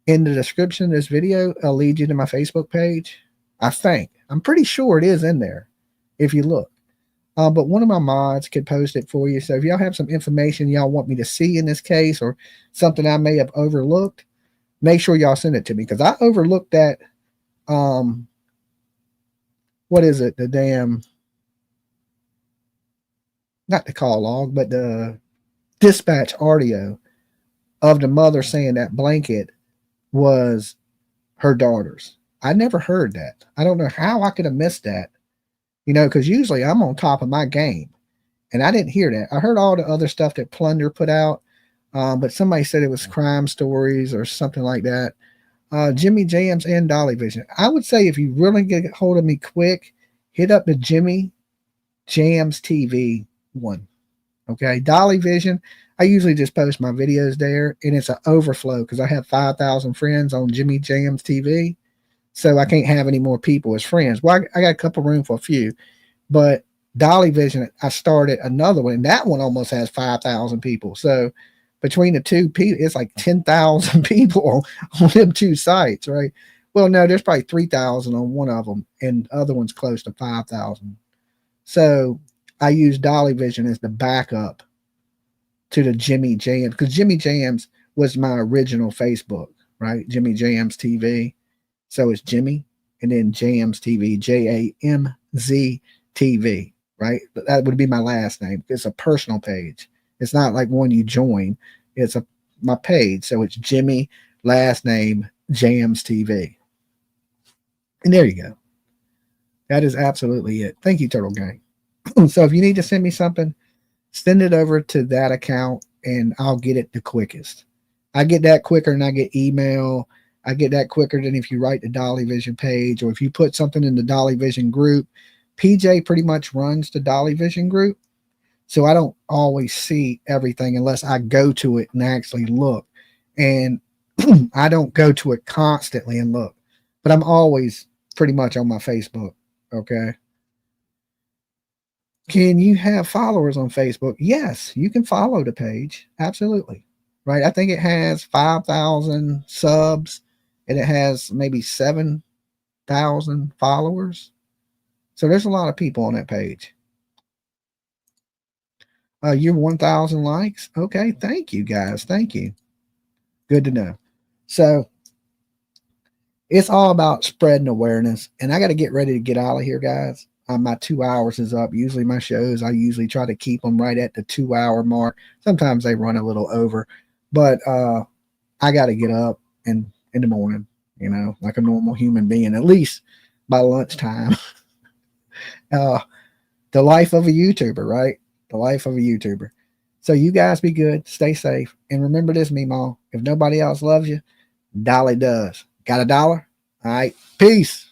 in the description of this video. I'll lead you to my Facebook page. I think. I'm pretty sure it is in there if you look. But one of my mods could post it for you. So if y'all have some information y'all want me to see in this case or something I may have overlooked, make sure y'all send it to me because I overlooked that. What is it? The damn, not the call log, but the dispatch audio of the mother saying that blanket was her daughter's. I never heard that. I don't know how I could have missed that, because usually I'm on top of my game and I didn't hear that. I heard all the other stuff that Plunder put out, but somebody said it was crime stories or something like that. Jimmy Jams and Dolly Vision. I would say if you really get a hold of me quick, hit up the Jimmy Jams TV one. Okay, Dolly Vision. I usually just post my videos there, and it's an overflow because I have 5,000 friends on Jimmy Jams TV, so I can't have any more people as friends. Well, I got a couple room for a few, but Dolly Vision, I started another one, and that one almost has 5,000 people. So between the two people, it's like 10,000 people on them two sites, right? Well, no, there's probably 3,000 on one of them, and the other one's close to 5,000. So I use Dolly Vision as the backup to the Jimmy Jams, because Jimmy Jams was my original Facebook, right? Jimmy Jams TV. So it's Jimmy and then Jams TV, JAMZ TV, right? But that would be my last name. It's a personal page. It's not like one you join. It's my page. So it's Jimmy, last name, Jams TV. And there you go. That is absolutely it. Thank you, Turtle Gang. So if you need to send me something, send it over to that account and I'll get it the quickest. I get that quicker than I get email. I get that quicker than if you write the Dolly Vision page or if you put something in the Dolly Vision group. PJ pretty much runs the Dolly Vision group. So I don't always see everything unless I go to it and actually look. And I don't go to it constantly and look. But I'm always pretty much on my Facebook. Okay. Can you have followers on Facebook? Yes, you can follow the page. Absolutely. Right. I think it has 5,000 subs and it has maybe 7,000 followers. So there's a lot of people on that page. You're 1,000 likes. Okay. Thank you guys. Thank you. Good to know. So it's all about spreading awareness. And I got to get ready to get out of here, guys. My 2 hours is up. Usually my shows, I usually try to keep them right at the 2 hour mark. Sometimes they run a little over, but I got to get up in the morning, you know, like a normal human being, at least by lunchtime. The life of a YouTuber, right? The life of a YouTuber. So you guys be good, stay safe, and remember this, Meemaw. If nobody else loves you, Dolly does. Got a dollar? All right. Peace.